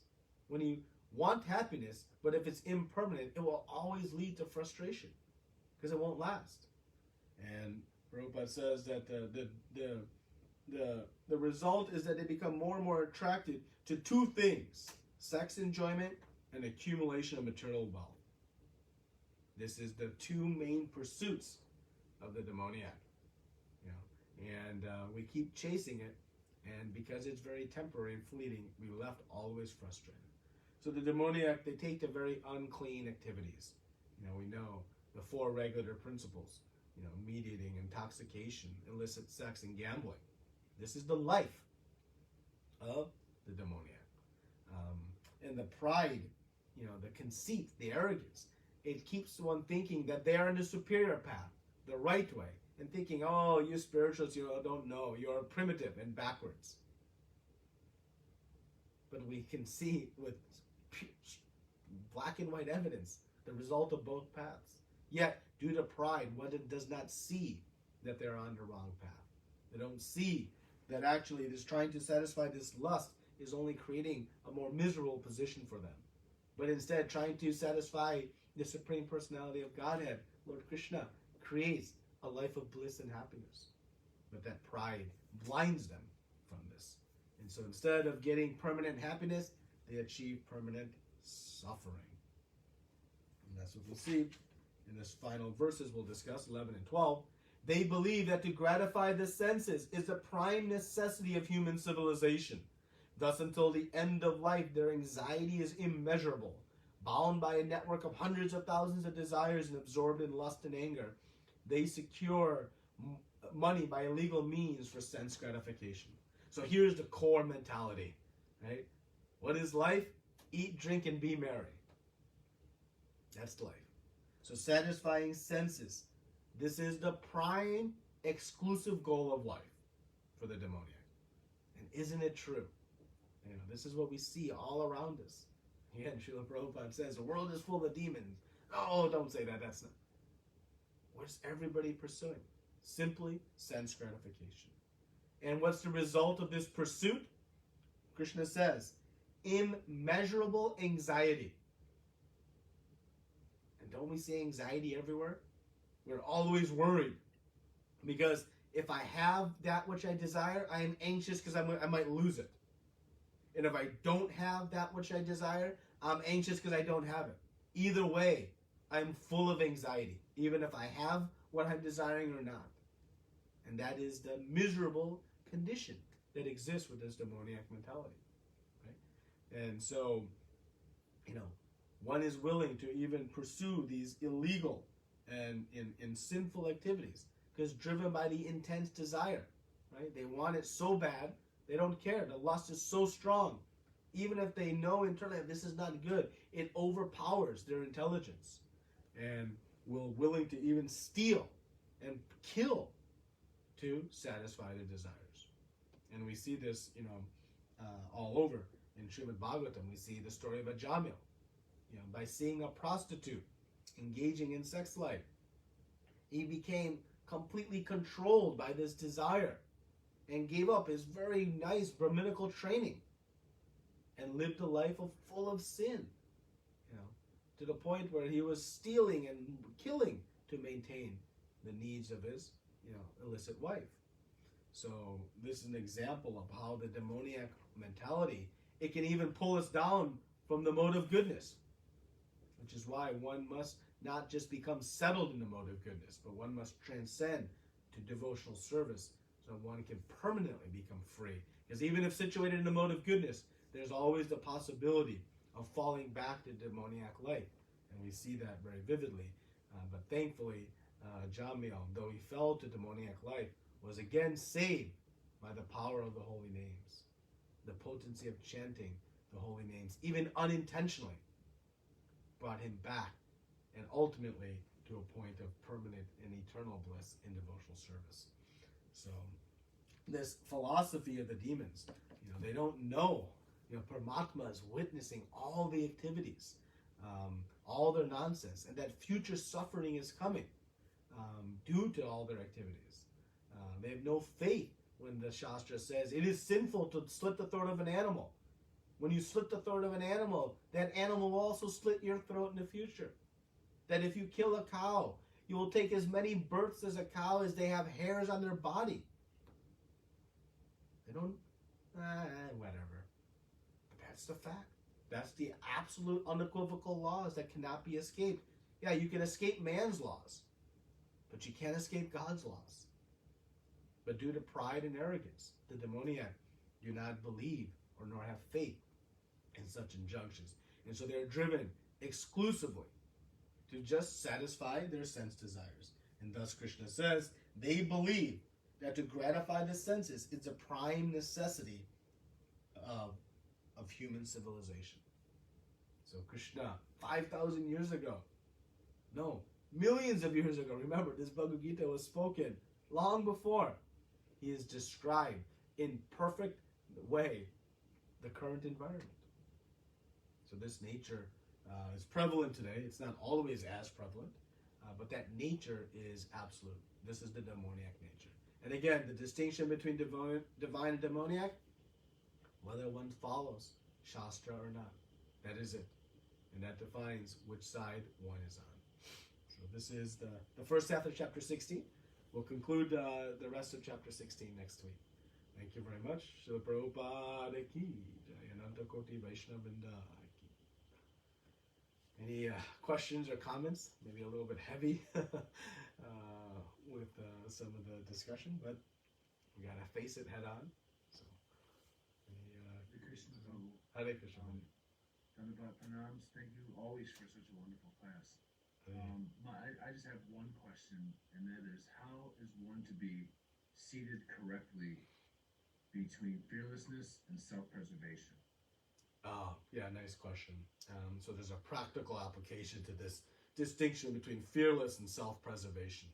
When you want happiness, but if it's impermanent, it will always lead to frustration because it won't last. And Prabhupada says that the result is that they become more and more attracted to two things: sex enjoyment and accumulation of material wealth. This is the two main pursuits of the demoniac. And we keep chasing it, and because it's very temporary and fleeting, we left always frustrated. So the demoniac, they take to very unclean activities. We know the four regular principles, meat eating, intoxication, illicit sex, and gambling. This is the life of the demoniac. And the pride, the conceit, the arrogance, it keeps one thinking that they are in the superior path, the right way, and thinking, oh, you spirituals, you don't know, you're primitive and backwards. But we can see with black and white evidence the result of both paths. Yet, due to pride, one does not see that they're on the wrong path. They don't see that actually this trying to satisfy this lust is only creating a more miserable position for them. But instead, trying to satisfy the Supreme Personality of Godhead, Lord Krishna, creates a life of bliss and happiness. But that pride blinds them from this. And so instead of getting permanent happiness, they achieve permanent suffering. And that's what we'll see in this final verses we'll discuss, 11 and 12. They believe that to gratify the senses is the prime necessity of human civilization. Thus, until the end of life, their anxiety is immeasurable. Bound by a network of hundreds of thousands of desires and absorbed in lust and anger, they secure money by illegal means for sense gratification. So here's the core mentality, right? What is life? Eat, drink, and be merry. That's life. So satisfying senses. This is the prime exclusive goal of life for the demoniac. And isn't it true? You know, this is what we see all around us. Again, Srila Prabhupada says, the world is full of demons. Oh, don't say that. That's not. What's everybody pursuing? Simply sense gratification. And what's the result of this pursuit? Krishna says, immeasurable anxiety. And don't we see anxiety everywhere? We're always worried. Because if I have that which I desire, I am anxious because I might lose it. And if I don't have that which I desire, I'm anxious because I don't have it. Either way, I'm full of anxiety, even if I have what I'm desiring or not. And that is the miserable condition that exists with this demoniac mentality. Right? And so, you know, one is willing to even pursue these illegal and in sinful activities because driven by the intense desire. Right? They want it so bad, they don't care. The lust is so strong. Even if they know internally this is not good, it overpowers their intelligence and will willing to even steal and kill to satisfy their desires. And we see this, you know, all over in Srimad Bhagavatam. We see the story of a Jamil, you know, by seeing a prostitute engaging in sex life, he became completely controlled by this desire and gave up his very nice Brahminical training and lived a life full of sin, you know, to the point where he was stealing and killing to maintain the needs of his, you know, illicit wife. So this is an example of how the demoniac mentality, it can even pull us down from the mode of goodness, which is why one must not just become settled in the mode of goodness, but one must transcend to devotional service so one can permanently become free. Because even if situated in the mode of goodness, there's always the possibility of falling back to demoniac life. And we see that very vividly. But thankfully, Jamil, though he fell to demoniac life, was again saved by the power of the holy names. The potency of chanting the holy names, even unintentionally, brought him back and ultimately to a point of permanent and eternal bliss in devotional service. So this philosophy of the demons, you know, they don't know, you know, Paramatma is witnessing all the activities, all their nonsense, and that future suffering is coming due to all their activities. They have no faith when the Shastra says it is sinful to slit the throat of an animal. When you slit the throat of an animal, that animal will also slit your throat in the future. That if you kill a cow, you will take as many births as a cow as they have hairs on their body. They don't, whatever. But that's the fact. That's the absolute unequivocal laws that cannot be escaped. Yeah, you can escape man's laws, but you can't escape God's laws. But due to pride and arrogance, the demoniac do not believe or nor have faith in such injunctions. And so they're driven exclusively to just satisfy their sense desires. And thus Krishna says, they believe that to gratify the senses is a prime necessity of human civilization. So Krishna, 5,000 years ago, no, millions of years ago, remember, this Bhagavad Gita was spoken long before. He has described in perfect way the current environment. So this nature is prevalent today. It's not always as prevalent, but that nature is absolute. This is the demoniac nature. And again, the distinction between divine and demoniac, whether one follows Shastra or not. That is it. And that defines which side one is on. So this is the first half of chapter 16. we'll conclude the rest of chapter 16 next week. Thank you very much. Srila Prabhupada ki jai, Ananta Koti Vaishnava Vrinda ki. Any questions or comments? Maybe a little bit heavy with some of the discussion, but we gotta face it head on. So, Hare Krishna Prabhu. Hare Krishna. Dhanabad Pranams. Thank you always for such a wonderful class. I just have one question, and that is, how is one to be seated correctly between fearlessness and self-preservation? Yeah, nice question. So there's a practical application to this distinction between fearless and self-preservation.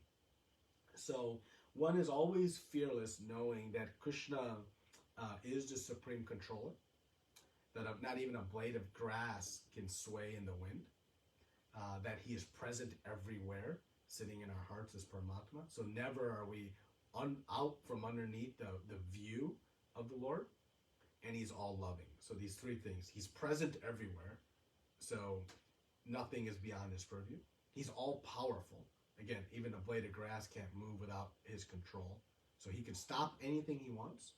So one is always fearless, knowing that Krishna is the supreme controller, that not even a blade of grass can sway in the wind, that he is present everywhere, sitting in our hearts as Paramatma. So never are we out from underneath the view of the Lord, and he's all loving. So these three things: he's present everywhere, so nothing is beyond his purview. He's all powerful. Again, even a blade of grass can't move without his control. So he can stop anything he wants.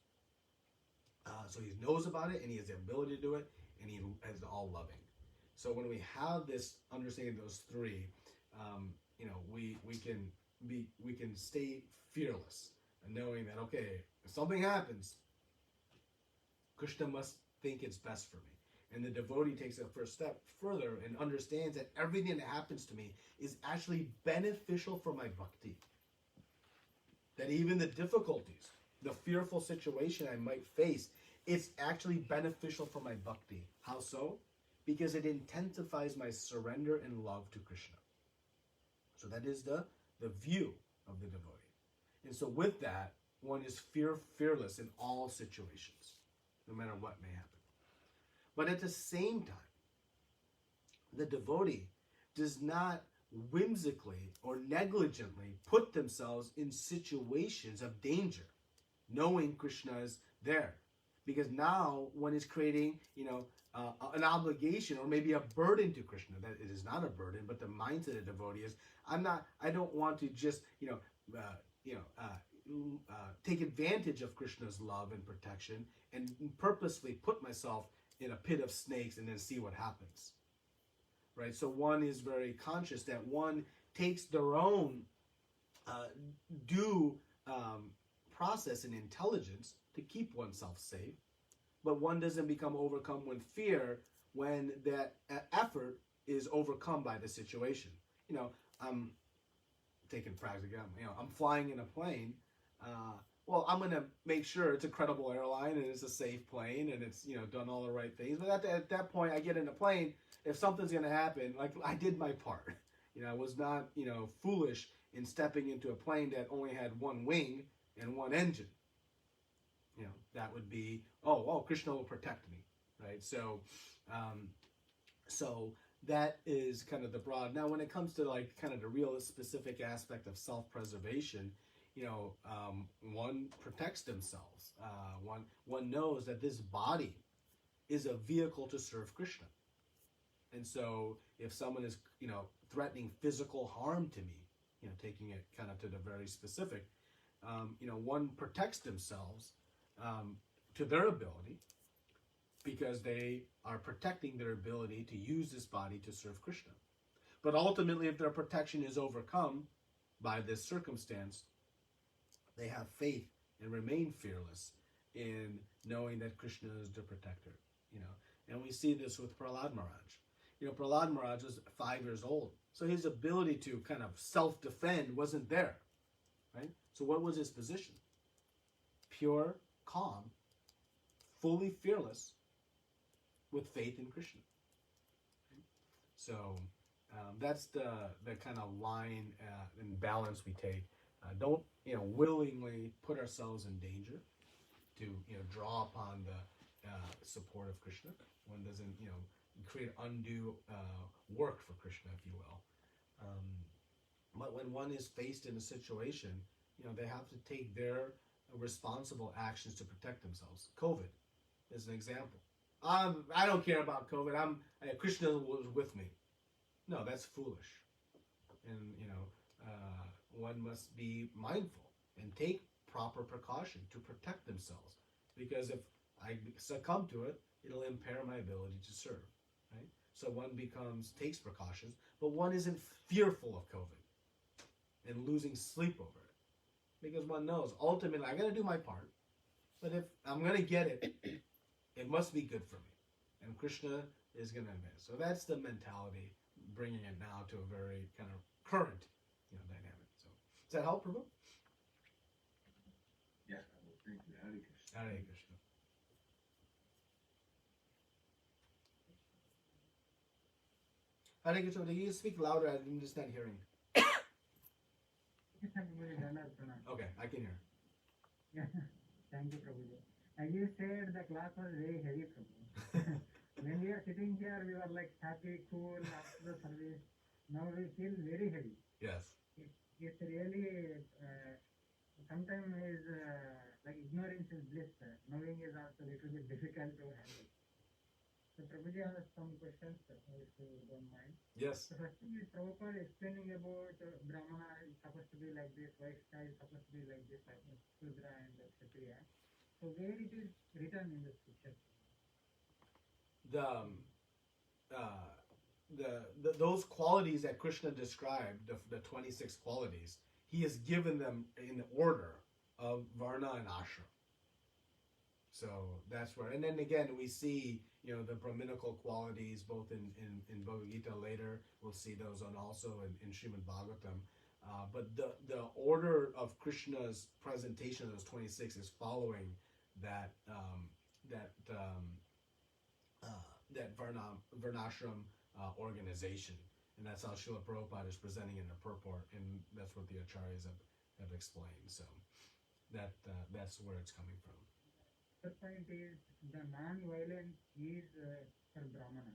So he knows about it, and he has the ability to do it, and he is all loving. So when we have this understanding of those three, we can stay fearless, and knowing that, okay, if something happens, Krishna must think it's best for me. And the devotee takes a first step further and understands that everything that happens to me is actually beneficial for my bhakti. That even the difficulties, the fearful situation I might face, it's actually beneficial for my bhakti. How so? Because it intensifies my surrender and love to Krishna. So that is the view of the devotee. And so with that, one is fearless in all situations, no matter what may happen. But at the same time, the devotee does not whimsically or negligently put themselves in situations of danger, knowing Krishna is there. Because now one is creating, an obligation or maybe a burden to Krishna. That it is not a burden, but the mindset of the devotee is, I don't want to just, take advantage of Krishna's love and protection and purposely put myself in a pit of snakes and then see what happens. Right? So one is very conscious that one takes their own due process and intelligence to keep oneself safe, but one doesn't become overcome with fear when that effort is overcome by the situation. I'm taking practice again. I'm flying in a plane. Well, I'm going to make sure it's a credible airline and it's a safe plane and it's, done all the right things. But at that point, I get in a plane. If something's going to happen, like I did my part. I was not, foolish in stepping into a plane that only had one wing and one engine. That would be, Krishna will protect me, right? So that is kind of the broad. Now, when it comes to like kind of the real specific aspect of self-preservation, one protects themselves. One knows that this body is a vehicle to serve Krishna. And so if someone is, threatening physical harm to me, taking it kind of to the very specific, one protects themselves to their ability, because they are protecting their ability to use this body to serve Krishna. But ultimately, if their protection is overcome by this circumstance, they have faith and remain fearless in knowing that Krishna is the protector. And we see this with Prahlad Maharaj. Prahlad Maharaj was 5 years old, so his ability to kind of self-defend wasn't there, right? So what was his position? Pure, calm, fully fearless, with faith in Krishna. So that's the kind of line and balance we take. Don't willingly put ourselves in danger to draw upon the support of Krishna. One doesn't create undue work for Krishna, if you will. But when one is faced in a situation, they have to take their responsible actions to protect themselves. COVID is an example. I don't care about COVID. Krishna was with me. No, that's foolish. And one must be mindful and take proper precaution to protect themselves. Because if I succumb to it, it'll impair my ability to serve. Right? So one takes precautions, but one isn't fearful of COVID and losing sleep over it. Because one knows ultimately I gotta do my part, but if I'm gonna get it, it must be good for me. And Krishna is gonna advance. So that's the mentality, bringing it now to a very kind of current, dynamic. So does that help, Prabhu? Yeah, thank you. Hare Krishna. Hare Krishna. Hare Krishna. You speak louder. I'm just not hearing. Okay, I can hear. Yeah, thank you, Prabhuji. As you said, the class was very heavy, Prabhu. When we are sitting here, we were like happy, cool after the service. Now we feel very heavy. Yes. It's really, sometimes is like ignorance is bliss. Knowing is also a little bit difficult to handle. So Prabhuji has some questions, if you don't mind. Yes. So first thing is Prabhupada explaining about Brahmana is supposed to be like this, Vaishya is supposed to be like this, Shudra and Kshatriya. So where it is written in the scripture? Those qualities that Krishna described, the 26 qualities, he has given them in order of Varna and Ashram. So that's where, and then again we see the Brahminical qualities both in Bhagavad Gita later. We'll see those on also in Srimad Bhagavatam. But the order of Krishna's presentation of those 26 is following that Varnashram organization, and that's how Srila Prabhupada is presenting in the purport, and that's what the acharyas have explained. So that's where it's coming from. The point is the non-violence is for Brahmana.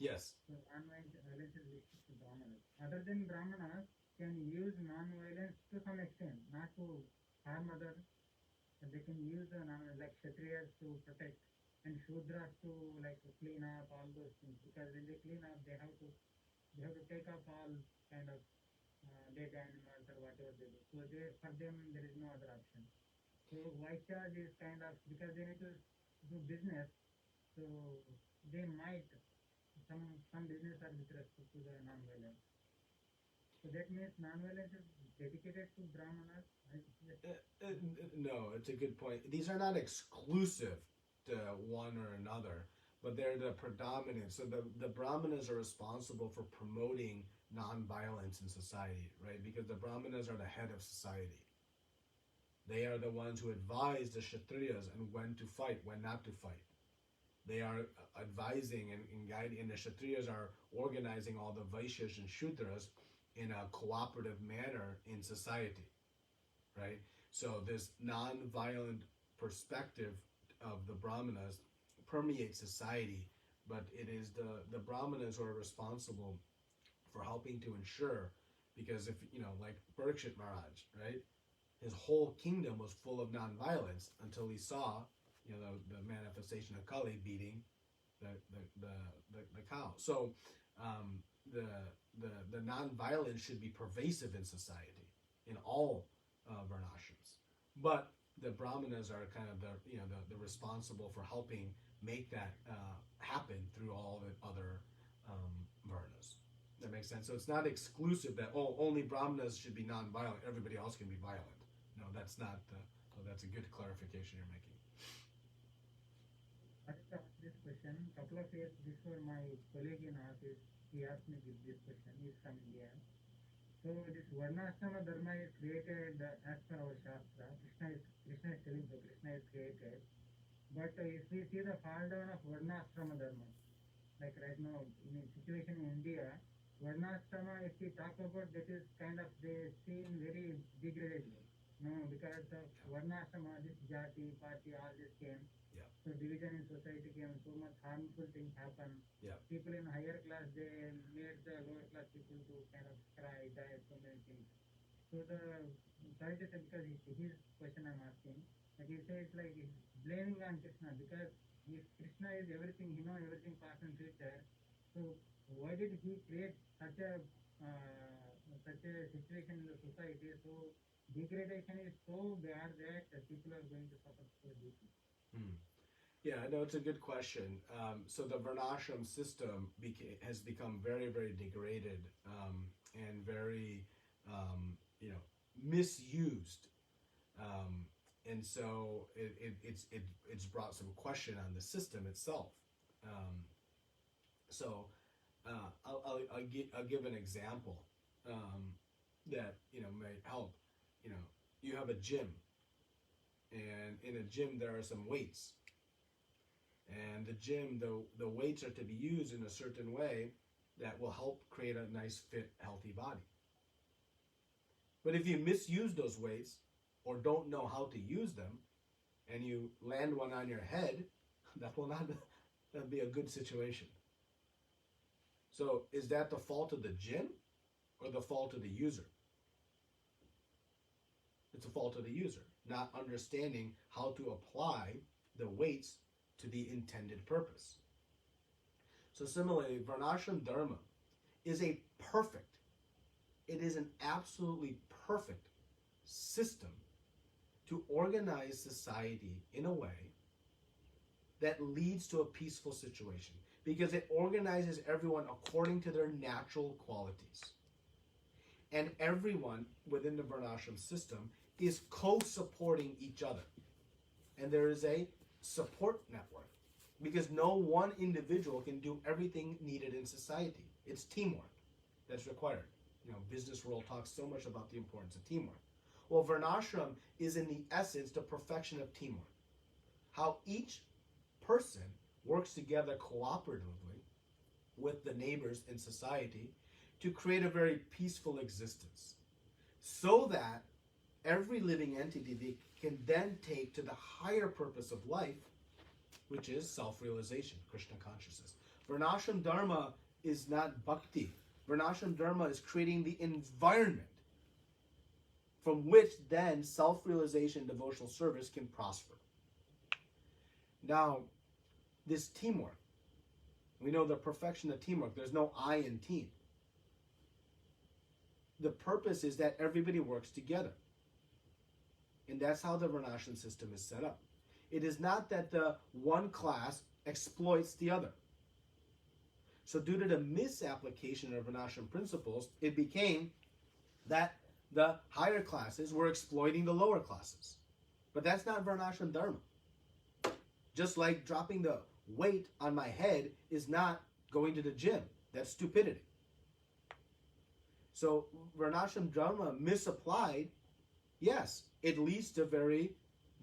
Yes. So non-violence is listed to Brahmanas. Other than Brahmanas can use non-violence to some extent, not to harm others, but they can use like Kshatriyas to protect and Shudras to like clean up all those things, because when they clean up they have to take up all kind of dead animals or whatever they do. So for them there is no other option. So Vaishyas is kind of, because they need to do business, so they might some business are with respect to the non-violence. So that means non-violence is dedicated to Brahmanas. No, it's a good point. These are not exclusive to one or another, but they're the predominant. So the Brahmanas are responsible for promoting non-violence in society, right? Because the Brahmanas are the head of society. They are the ones who advise the Kshatriyas on when to fight, when not to fight. They are advising and guiding, and the Kshatriyas are organizing all the Vaishyas and Shudras in a cooperative manner in society, right? So this non-violent perspective of the Brahmanas permeates society, but it is the Brahmanas who are responsible for helping to ensure, because if, like Parikshit Maharaj, right? His whole kingdom was full of non-violence until he saw, the manifestation of Kali beating the cow. So the non-violence should be pervasive in society, in all varnashrams. But the Brahmanas are kind of the responsible for helping make that happen through all the other varnas. That makes sense. So it's not exclusive that only Brahmanas should be non-violent, everybody else can be violent. No, that's not. So that's a good clarification you're making. I asked this question a couple of years before. My colleague in office, he asked me this question. He's from India. So this Varnashrama Dharma is created as per our Shastra. Krishna is telling that Krishna is created. But if we see the fall down of Varnashrama Dharma, like right now in the situation in India, Varnashrama, if we talk about, that is kind of they seen very degraded. No, because the Varnashrama, this Jati, Party, all this came. Yeah. So division in society came, so much harmful things happen. Yeah. People in higher class, they made the lower class people to kind of cry, die, so many things. So sorry to say, because his question I'm asking, like he says, like he's blaming on Krishna, because if Krishna is everything, he knows everything past and future. So why did he create such a such a situation in the society. So degradation is so bad that people are going to suffer so deeply. Yeah, no, it's a good question. So the Varnashram system has become very, very degraded and very, misused, and so it's brought some question on the system itself. Um, I'll give an example that may help. You have a gym, and in a gym there are some weights, and the gym, the weights are to be used in a certain way that will help create a nice, fit, healthy body. But if you misuse those weights or don't know how to use them, and you land one on your head, that will not be a good situation. So is that the fault of the gym or the fault of the user? It's the fault of the user, not understanding how to apply the weights to the intended purpose. So similarly, Varnashram Dharma is it is an absolutely perfect system to organize society in a way that leads to a peaceful situation, because it organizes everyone according to their natural qualities. And everyone within the Varnashram system is co-supporting each other. And there is a support network, because no one individual can do everything needed in society. It's teamwork that's required. Business world talks so much about the importance of teamwork. Well, Varnashram is in the essence the perfection of teamwork. How each person works together cooperatively with the neighbors in society to create a very peaceful existence, so that every living entity they can then take to the higher purpose of life, which is self-realization, Krishna consciousness. Varnashram Dharma is not bhakti. Varnashram Dharma is creating the environment from which then self-realization, devotional service can prosper. Now, this teamwork, we know the perfection of teamwork. There's no I in team. The purpose is that everybody works together. And that's how the Varnashram system is set up. It is not that the one class exploits the other. So due to the misapplication of Varnashram principles, it became that the higher classes were exploiting the lower classes. But that's not Varnashram Dharma. Just like dropping the weight on my head is not going to the gym. That's stupidity. So Varnashram Dharma misapplied, yes, it leads to very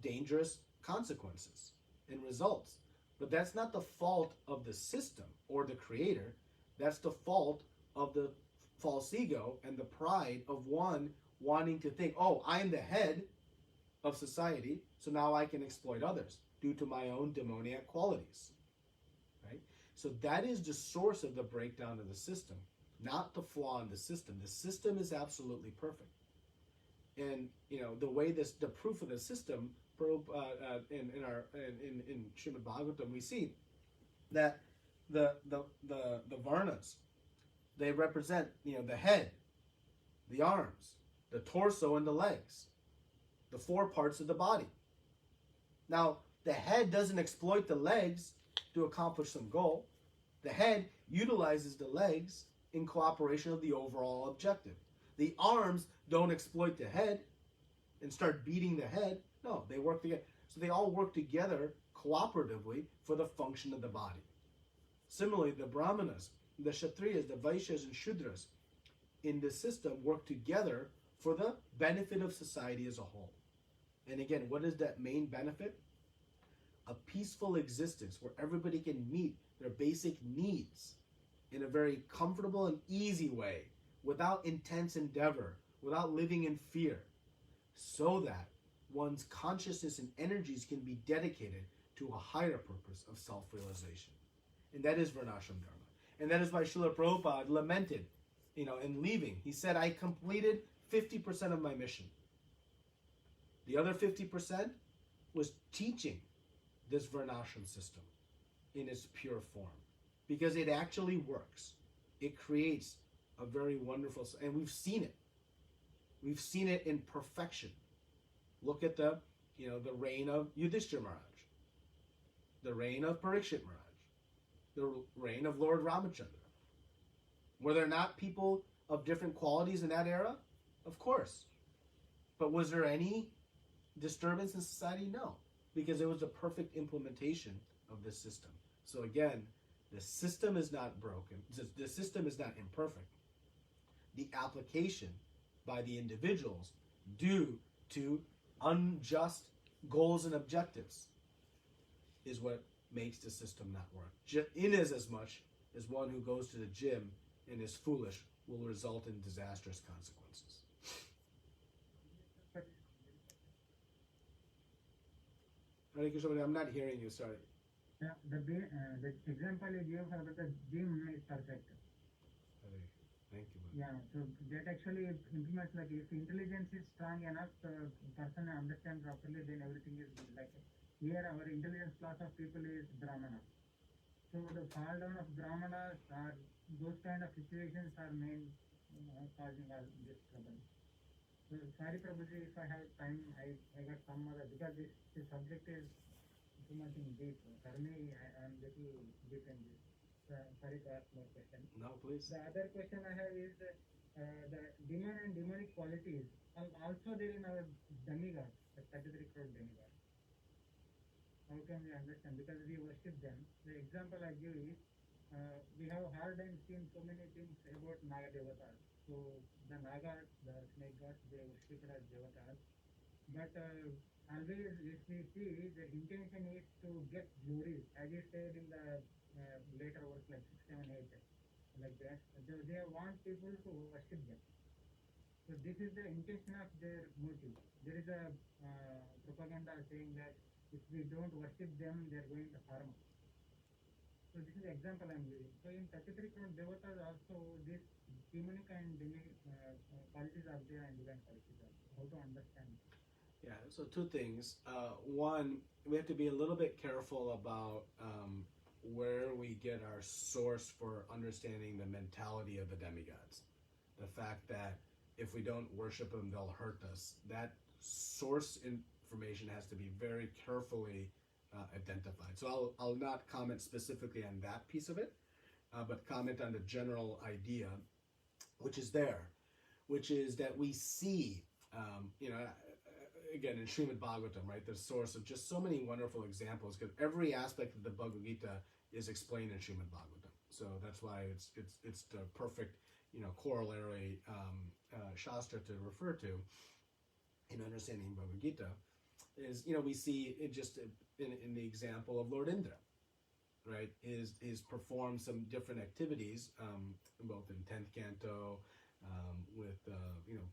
dangerous consequences and results. But that's not the fault of the system or the creator. That's the fault of the false ego and the pride of one wanting to think, oh, I'm the head of society, so now I can exploit others due to my own demoniac qualities. Right? So that is the source of the breakdown of the system, not the flaw in the system. The system is absolutely perfect. And the way the proof of the system in Srimad Bhagavatam, we see that the varnas, they represent the head, the arms, the torso, and the legs, the four parts of the body. Now, the head doesn't exploit the legs to accomplish some goal. The head utilizes the legs in cooperation of the overall objective. The arms don't exploit the head and start beating the head. No, they work together. So they all work together cooperatively for the function of the body. Similarly, the Brahmanas, the Kshatriyas, the Vaishyas, and Shudras in the system work together for the benefit of society as a whole. And again, what is that main benefit? A peaceful existence where everybody can meet their basic needs in a very comfortable and easy way, without intense endeavor, without living in fear, so that one's consciousness and energies can be dedicated to a higher purpose of self-realization. And that is Varnashram Dharma. And that is why Srila Prabhupada lamented, in leaving. He said, I completed 50% of my mission. The other 50% was teaching this Varnashram system in its pure form, because it actually works. It creates a very wonderful, and we've seen it. We've seen it in perfection. Look at the reign of Yudhishthira Maharaj, the reign of Parikshit Maharaj, the reign of Lord Ramachandra. Were there not people of different qualities in that era? Of course. But was there any disturbance in society? No, because it was a perfect implementation of this system. So again, the system is not broken. The system is not imperfect. The application by the individuals due to unjust goals and objectives is what makes the system not work. In as much as one who goes to the gym and is foolish will result in disastrous consequences. Hare Krishna, I'm not hearing you, sorry. Yeah, the example you gave about the gym is perfect. Thank you. Yeah, so that actually implements, like, if intelligence is strong enough, the person understands properly, then everything is good. Like here, our intelligence class of people is Brahmana. So the fall down of Brahmanas are those kind of situations are main causing all this trouble. So sorry Prabhuji, if I have time, I got some other, because this subject is too much in deep. For me, I am little deep in this. Sorry to ask more question. No, please. The other question I have is the demon and demonic qualities are also there in our demigods, the 33 crore demigods. How can we understand? Because we worship them. The example I give is, we have heard and seen so many things about Naga Devatas. So the Nagas, the snake gods, they worship as Devatas. But always if we see, the intention is to get glories, as you said in the later works like 6, 7, 8, like that. They want people to worship them. So this is the intention of their motive. There is a propaganda saying that if we don't worship them, they are going to harm us. So this is the example I am giving. So in 33 crore devatas also, this demonic and demonic qualities are there and divine qualities are there. How to understand? Yeah, so two things. One, we have to be a little bit careful about where we get our source for understanding the mentality of the demigods. The fact that if we don't worship them, they'll hurt us. That source information has to be very carefully identified. So I'll not comment specifically on that piece of it, but comment on the general idea, which is there, which is that we see, again, in Srimad Bhagavatam, right, the source of just so many wonderful examples, because every aspect of the Bhagavad Gita is explained in Srimad Bhagavatam. So that's why it's the perfect, corollary shastra to refer to in understanding Bhagavad Gita. Is, we see it just in the example of Lord Indra, right, is performed some different activities, both in 10th canto, with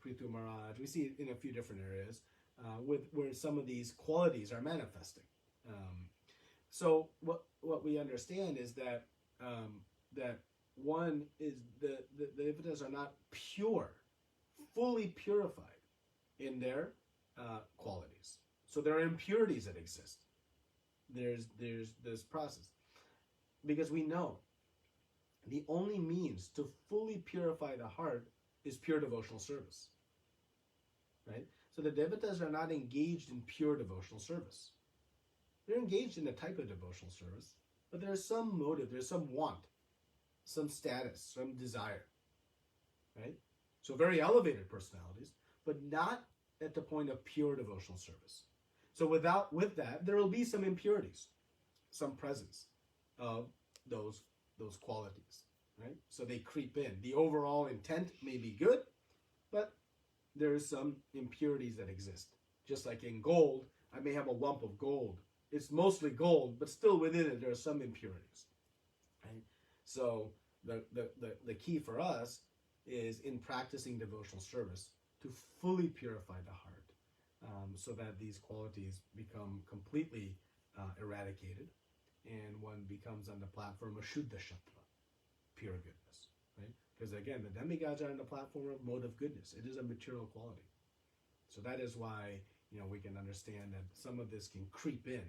Prithu Maharaj. We see it in a few different areas, where some of these qualities are manifesting. So what we understand is that that one is the devatas are not pure, fully purified in their qualities. So there are impurities that exist. There's this process, because we know the only means to fully purify the heart is pure devotional service, right? So the devatas are not engaged in pure devotional service. They're engaged in a type of devotional service, but there's some motive, there's some want, some status, some desire, right? So very elevated personalities, but not at the point of pure devotional service. So with that, there will be some impurities, some presence of those qualities, right? So they creep in. The overall intent may be good, but there's some impurities that exist. Just like in gold, I may have a lump of gold. It's mostly gold, but still within it there are some impurities, right? So the key for us is in practicing devotional service to fully purify the heart, so that these qualities become completely eradicated, and one becomes on the platform of Shuddha Shattva, pure goodness, right? Because again, the demigods are on the platform of mode of goodness. It is a material quality. So that is why, we can understand that some of this can creep in,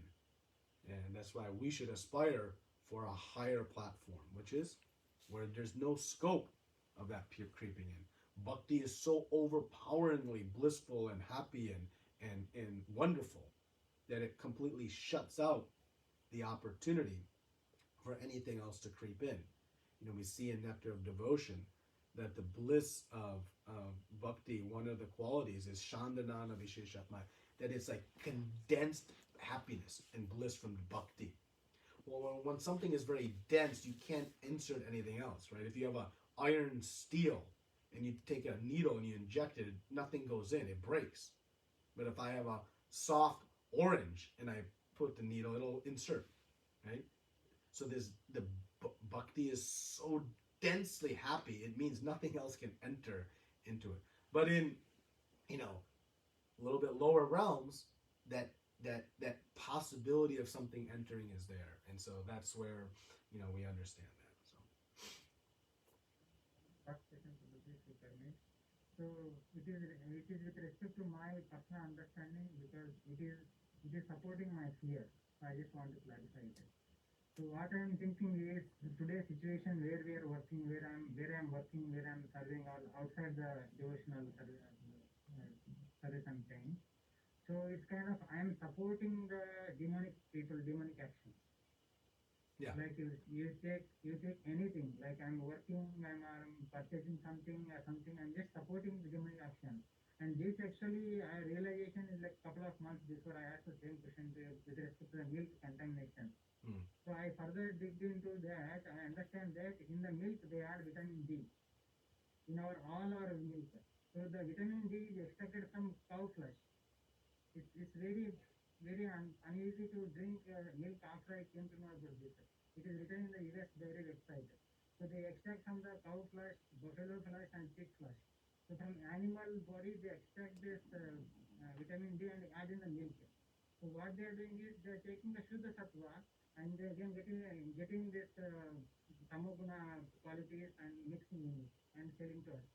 and that's why we should aspire for a higher platform, which is where there's no scope of that pure creeping in. Bhakti is so overpoweringly blissful and happy and wonderful that it completely shuts out the opportunity for anything else to creep in. We see in Nectar of Devotion that the bliss of bhakti, one of the qualities is Shandanana Visheshatma, that it's like condensed happiness and bliss from bhakti. Well, when something is very dense, you can't insert anything else, right? If you have a iron steel and you take a needle and you inject it, nothing goes in, it breaks. But if I have a soft orange and I put the needle, it'll insert, right? So the bhakti is so densely happy, it means nothing else can enter into it. But in, a little bit lower realms, that possibility of something entering is there. And so that's where, we understand that. So First question to this, if I may. So it is with respect to my personal understanding, because it is supporting my fear. So I just want to clarify it. So what I am thinking is today's situation where we are working, where I am working, where I am serving all outside the devotional service I'm saying. So it's kind of I am supporting the demonic people, demonic actions. Yeah. Like you take anything. Like I'm working, I'm purchasing something or something. I'm just supporting the demonic action. And this actually, realization is like a couple of months before I asked the same question with respect to the milk contamination. So I further digged into that. I understand that in the milk they add vitamin D. In all our milk. So the vitamin D is extracted from cow flesh. It's very uneasy to drink milk after I came to know about this. It is written in the US dairy website. So they extract from the cow flesh, buffalo flesh and pig flesh. So from animal body they extract this vitamin D and add in the milk. So what they are doing is they are taking the Shuddha Sattva and they again getting this Tamoguna qualities and mixing in it and selling to us.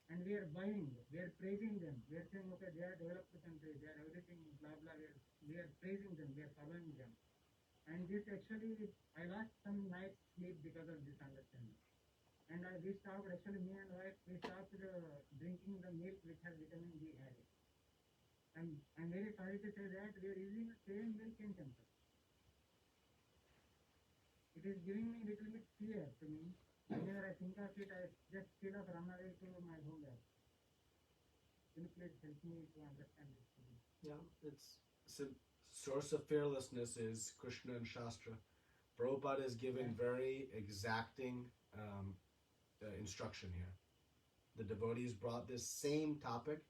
And we are buying, we are praising them. We are saying, okay, they are developed country, they are everything, blah, blah. We are praising them, we are following them. And this actually, I lost some nights sleep because of this understanding. And we stopped, actually me and wife, we stopped drinking the milk which has vitamin D added. And I'm very sorry to say that we are using the same milk in temple. It is giving me little bit fear to me. Whenever I think of it, I just feel of run away to my home life. Can you please help me to understand this? yeah, it's source of fearlessness is Krishna and Shastra. Prabhupada is given very exacting instruction here. The devotees brought this same topic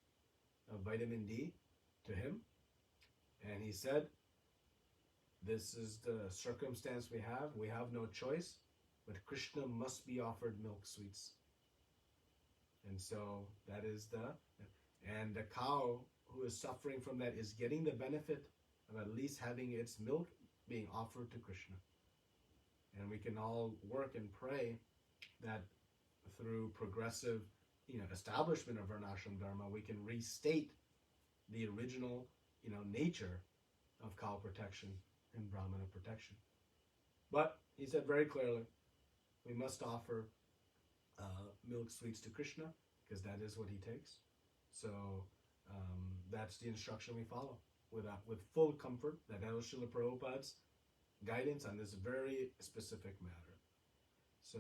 of vitamin D to him, and he said, this is the circumstance we have. We have no choice, but Krishna must be offered milk sweets. And so that is and the cow who is suffering from that is getting the benefit of at least having its milk being offered to Krishna. And we can all work and pray that through progressive, establishment of Varnashram Dharma, we can restate the original, nature of cow protection and Brahmana protection. But he said very clearly, we must offer milk sweets to Krishna because that is what he takes. So that's the instruction we follow with full comfort that that was Srila Prabhupada's guidance on this very specific matter. So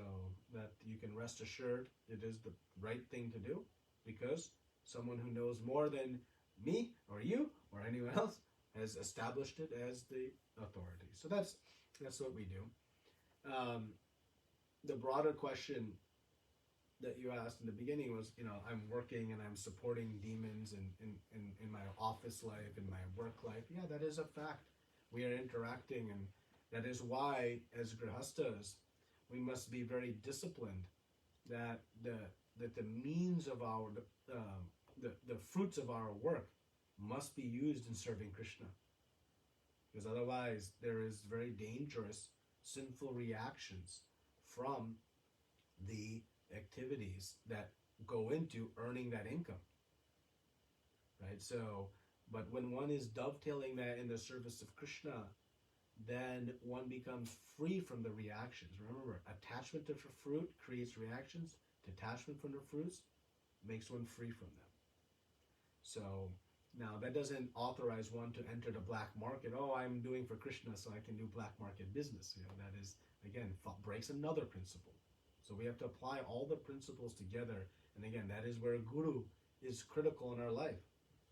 that you can rest assured it is the right thing to do because someone who knows more than me or you or anyone else has established it as the authority. So that's what we do. The broader question that you asked in the beginning was, I'm working and I'm supporting demons in my office life, in my work life. Yeah, that is a fact. We are interacting, and that is why, as grihastas, we must be very disciplined. That the means of our the fruits of our work must be used in serving Krishna, because otherwise there is very dangerous sinful reactions from the activities that go into earning that income, right? So, but when one is dovetailing that in the service of Krishna, then one becomes free from the reactions. Remember, attachment to fruit creates reactions. Detachment from the fruits makes one free from them. So now that doesn't authorize one to enter the black market. Oh, I'm doing for Krishna, so I can do black market business. That is, again, breaks another principle. So we have to apply all the principles together. And again, that is where Guru is critical in our life.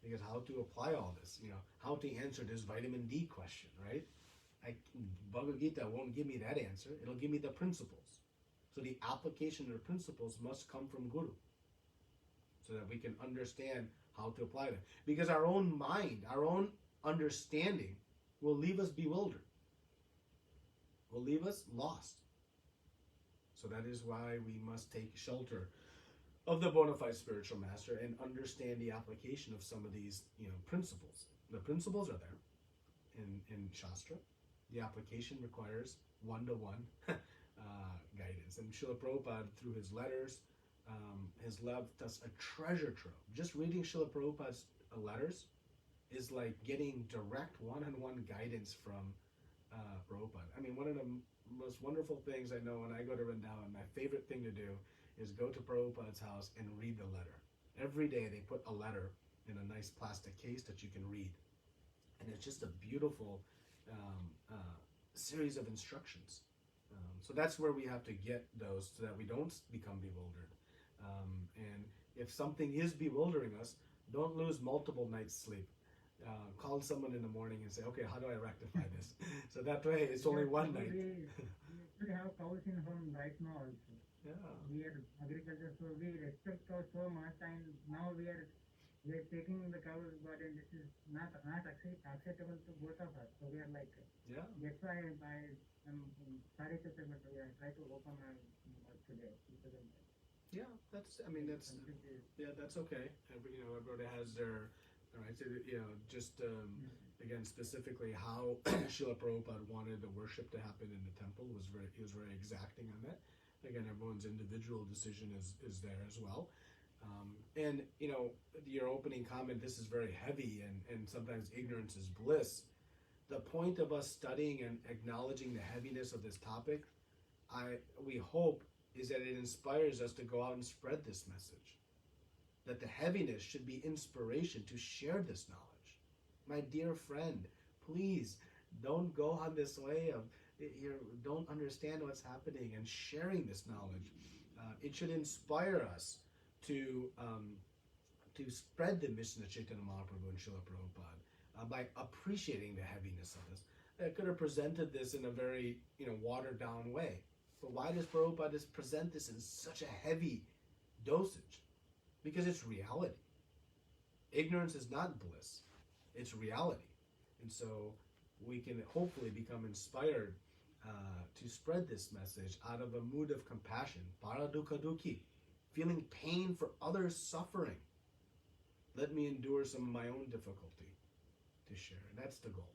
Because how to apply all this, how to answer this vitamin D question, right? Bhagavad Gita won't give me that answer. It'll give me the principles. So the application of the principles must come from Guru, so that we can understand how to apply them. Because our own mind, our own understanding will leave us bewildered, will leave us lost. So that is why we must take shelter of the bona fide spiritual master and understand the application of some of these principles. The principles are there in Shastra. The application requires one-to-one guidance. And Srila Prabhupada, through his letters, has left us a treasure trove. Just reading Srila Prabhupada's letters is like getting direct one-on-one guidance from Prabhupada. I mean, one of the most wonderful things I know when I go to Vrindavan, my favorite thing to do is go to Prabhupada's house and read the letter. Every day they put a letter in a nice plastic case that you can read. And it's just a beautiful series of instructions. So that's where we have to get those so that we don't become bewildered. And if something is bewildering us, don't lose multiple nights' sleep. Call someone in the morning and say, okay, how do I rectify this? So that way it's only one night. We should have cows in home right now also. Yeah. We are agriculture, so we respect cows so much, and now we are taking the cows, but this is not acceptable to both of us. So we are like, Yeah. that's why I'm sorry to say, but we are trying to open our mouth today because of that. Yeah, that's okay. Everybody has their rights. Just again, specifically how Srila Prabhupada wanted the worship to happen in the temple he was very exacting on that. Again, everyone's individual decision is there as well. And your opening comment, this is very heavy, and sometimes ignorance is bliss. The point of us studying and acknowledging the heaviness of this topic, we hope, is that it inspires us to go out and spread this message. That the heaviness should be inspiration to share this knowledge. My dear friend, please don't go on this way of don't understand what's happening and sharing this knowledge. It should inspire us to spread the mission of Chaitanya Mahaprabhu and Srila Prabhupada by appreciating the heaviness of this. I could have presented this in a very watered down way. But why does Prabhupada present this in such a heavy dosage? Because it's reality. Ignorance is not bliss. It's reality. And so we can hopefully become inspired to spread this message out of a mood of compassion, paradukha dukhi, feeling pain for others' suffering. Let me endure some of my own difficulty to share. That's the goal.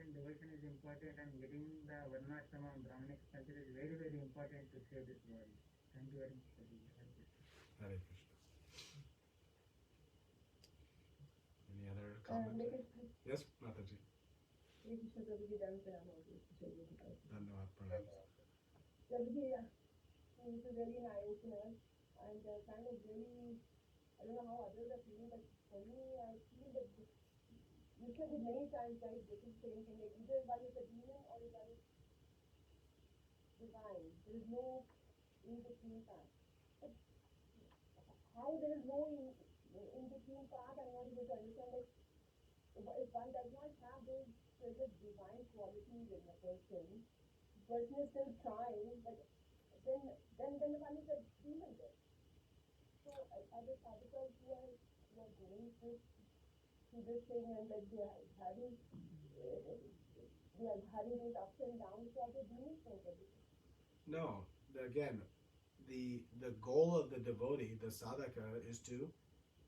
Devotion is important, and getting the Varnashrama Brahmanic culture is very, very important to save this world. Thank you very much. Hare Krishna. Any other comments? Yes, Mataji. Dhanyavad pranam. Prabhuji, this is really nice, and kind of really, I don't know how others are feeling, but for me, I feel that you said it many times, right? This is the same thing. Like either one is a demon or one is divine. There is no in between path. But how there is no in between path, I'm not able to understand. Like if one does not have those divine qualities in a person is still trying, but then the one is a demon there. So other sadhakas who are going through this thing, and like they are having these ups and downs, so are they demons from everything? No. Again, the goal of the devotee, the sadhaka, is to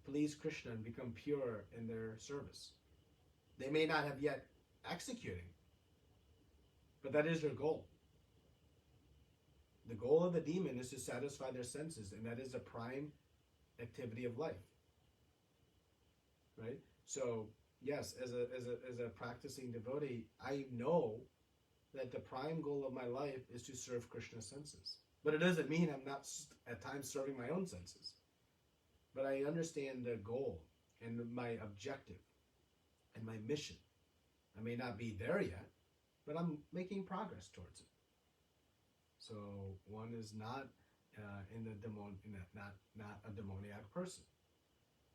please Krishna and become pure in their service. They may not have yet executing, but that is their goal. The goal of the demon is to satisfy their senses, and that is the prime activity of life. Right? So yes, as a practicing devotee, I know that the prime goal of my life is to serve Krishna's senses. But it doesn't mean I'm not at times serving my own senses. But I understand the goal and my objective and my mission. I may not be there yet, but I'm making progress towards it. So one is not not a demoniac person.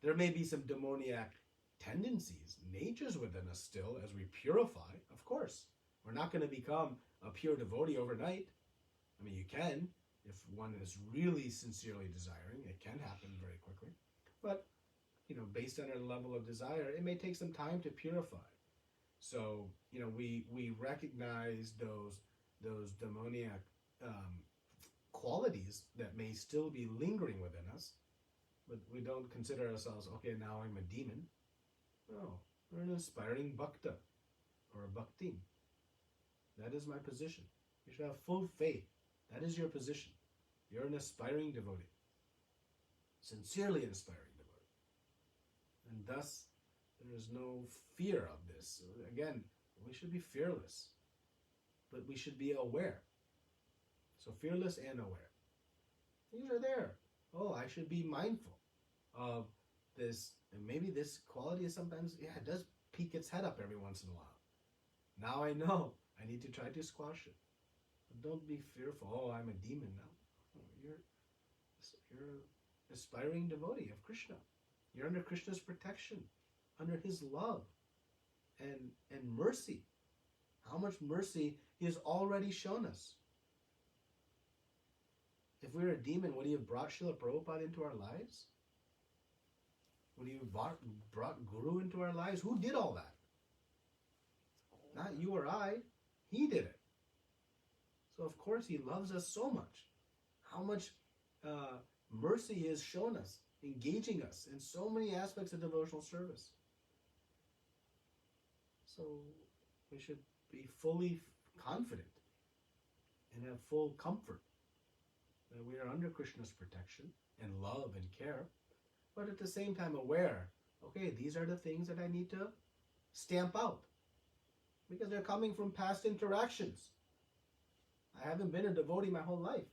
There may be some demoniac tendencies, natures within us still as we purify, of course. We're not going to become a pure devotee overnight. I mean, you can, if one is really sincerely desiring, it can happen very quickly. But, based on our level of desire, it may take some time to purify. So, we recognize those demoniac qualities that may still be lingering within us, but we don't consider ourselves, okay, now I'm a demon. No, we're an aspiring bhakta or a bhaktin. That is my position. You should have full faith. That is your position. You're an aspiring devotee. Sincerely aspiring devotee. And thus, there is no fear of this. Again, we should be fearless. But we should be aware. So fearless and aware. These are there. Oh, I should be mindful of this. And maybe this quality is sometimes, it does peek its head up every once in a while. Now I know. I need to try to squash it. But don't be fearful. Oh, I'm a demon now. No, you're an aspiring devotee of Krishna. You're under Krishna's protection, under his love and mercy. How much mercy he has already shown us. If we were a demon, would he have brought Srila Prabhupada into our lives? Would he have brought Guru into our lives? Who did all that? Not you or I. He did it. So of course he loves us so much. How much mercy he has shown us, engaging us in so many aspects of devotional service. So we should be fully confident and have full comfort that we are under Krishna's protection and love and care, but at the same time aware, okay, these are the things that I need to stamp out because they're coming from past interactions. I haven't been a devotee my whole life.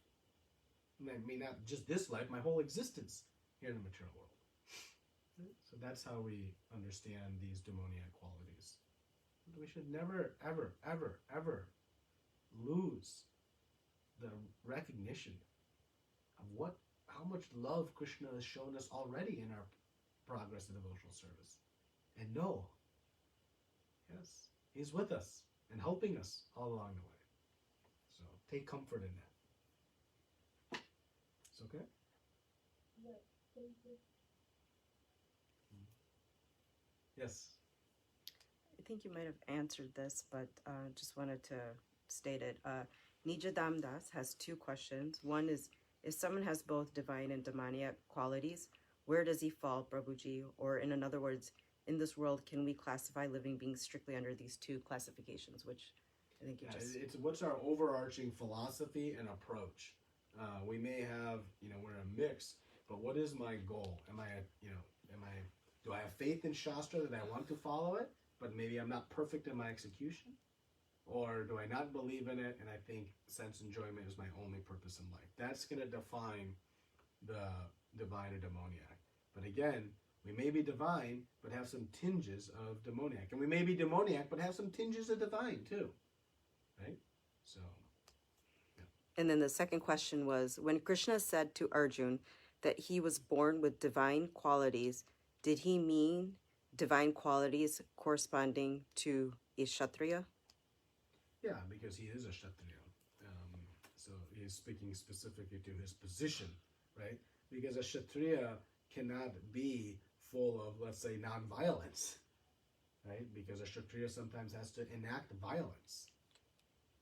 I mean, not just this life, my whole existence here in the material world. So that's how we understand these demoniac qualities. We should never, ever, ever, ever lose the recognition of how much love Krishna has shown us already in our progress in devotional service. And know, yes, he's with us and helping us all along the way. So take comfort in that. It's okay? Yes, thank you. Yes. I think you might have answered this, but just wanted to state it. Nijadam Das has two questions. One is, if someone has both divine and demoniac qualities, where does he fall, Prabhuji? Or in other words, in this world, can we classify living beings strictly under these two classifications, which I think It's what's our overarching philosophy and approach. We may have, we're a mix, but what is my goal? Do I have faith in Shastra that I want to follow it, but maybe I'm not perfect in my execution? Or do I not believe in it and I think sense enjoyment is my only purpose in life? That's going to define the divine or demoniac. But again, we may be divine, but have some tinges of demoniac. And we may be demoniac, but have some tinges of divine too. Right? So, yeah. And then the second question was, when Krishna said to Arjun that he was born with divine qualities, did he mean divine qualities corresponding to a Kshatriya? Yeah, because he is a Kshatriya. So he's speaking specifically to his position, right? Because a Kshatriya cannot be full of, let's say, non-violence, right? Because a Kshatriya sometimes has to enact violence,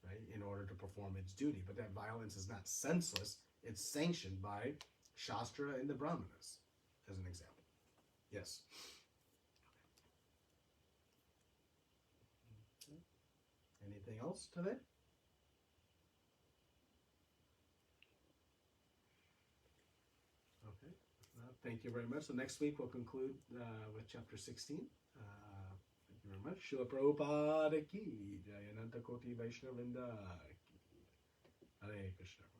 right, in order to perform its duty. But that violence is not senseless. It's sanctioned by Shastra and the Brahmanas, as an example. Yes. Anything else today? Okay. Thank you very much. So next week we'll conclude with chapter 16. very much. Srila Prabhupada ki jai. Ananta Koti Vaishnava Vrinda ki. Hare Krishna.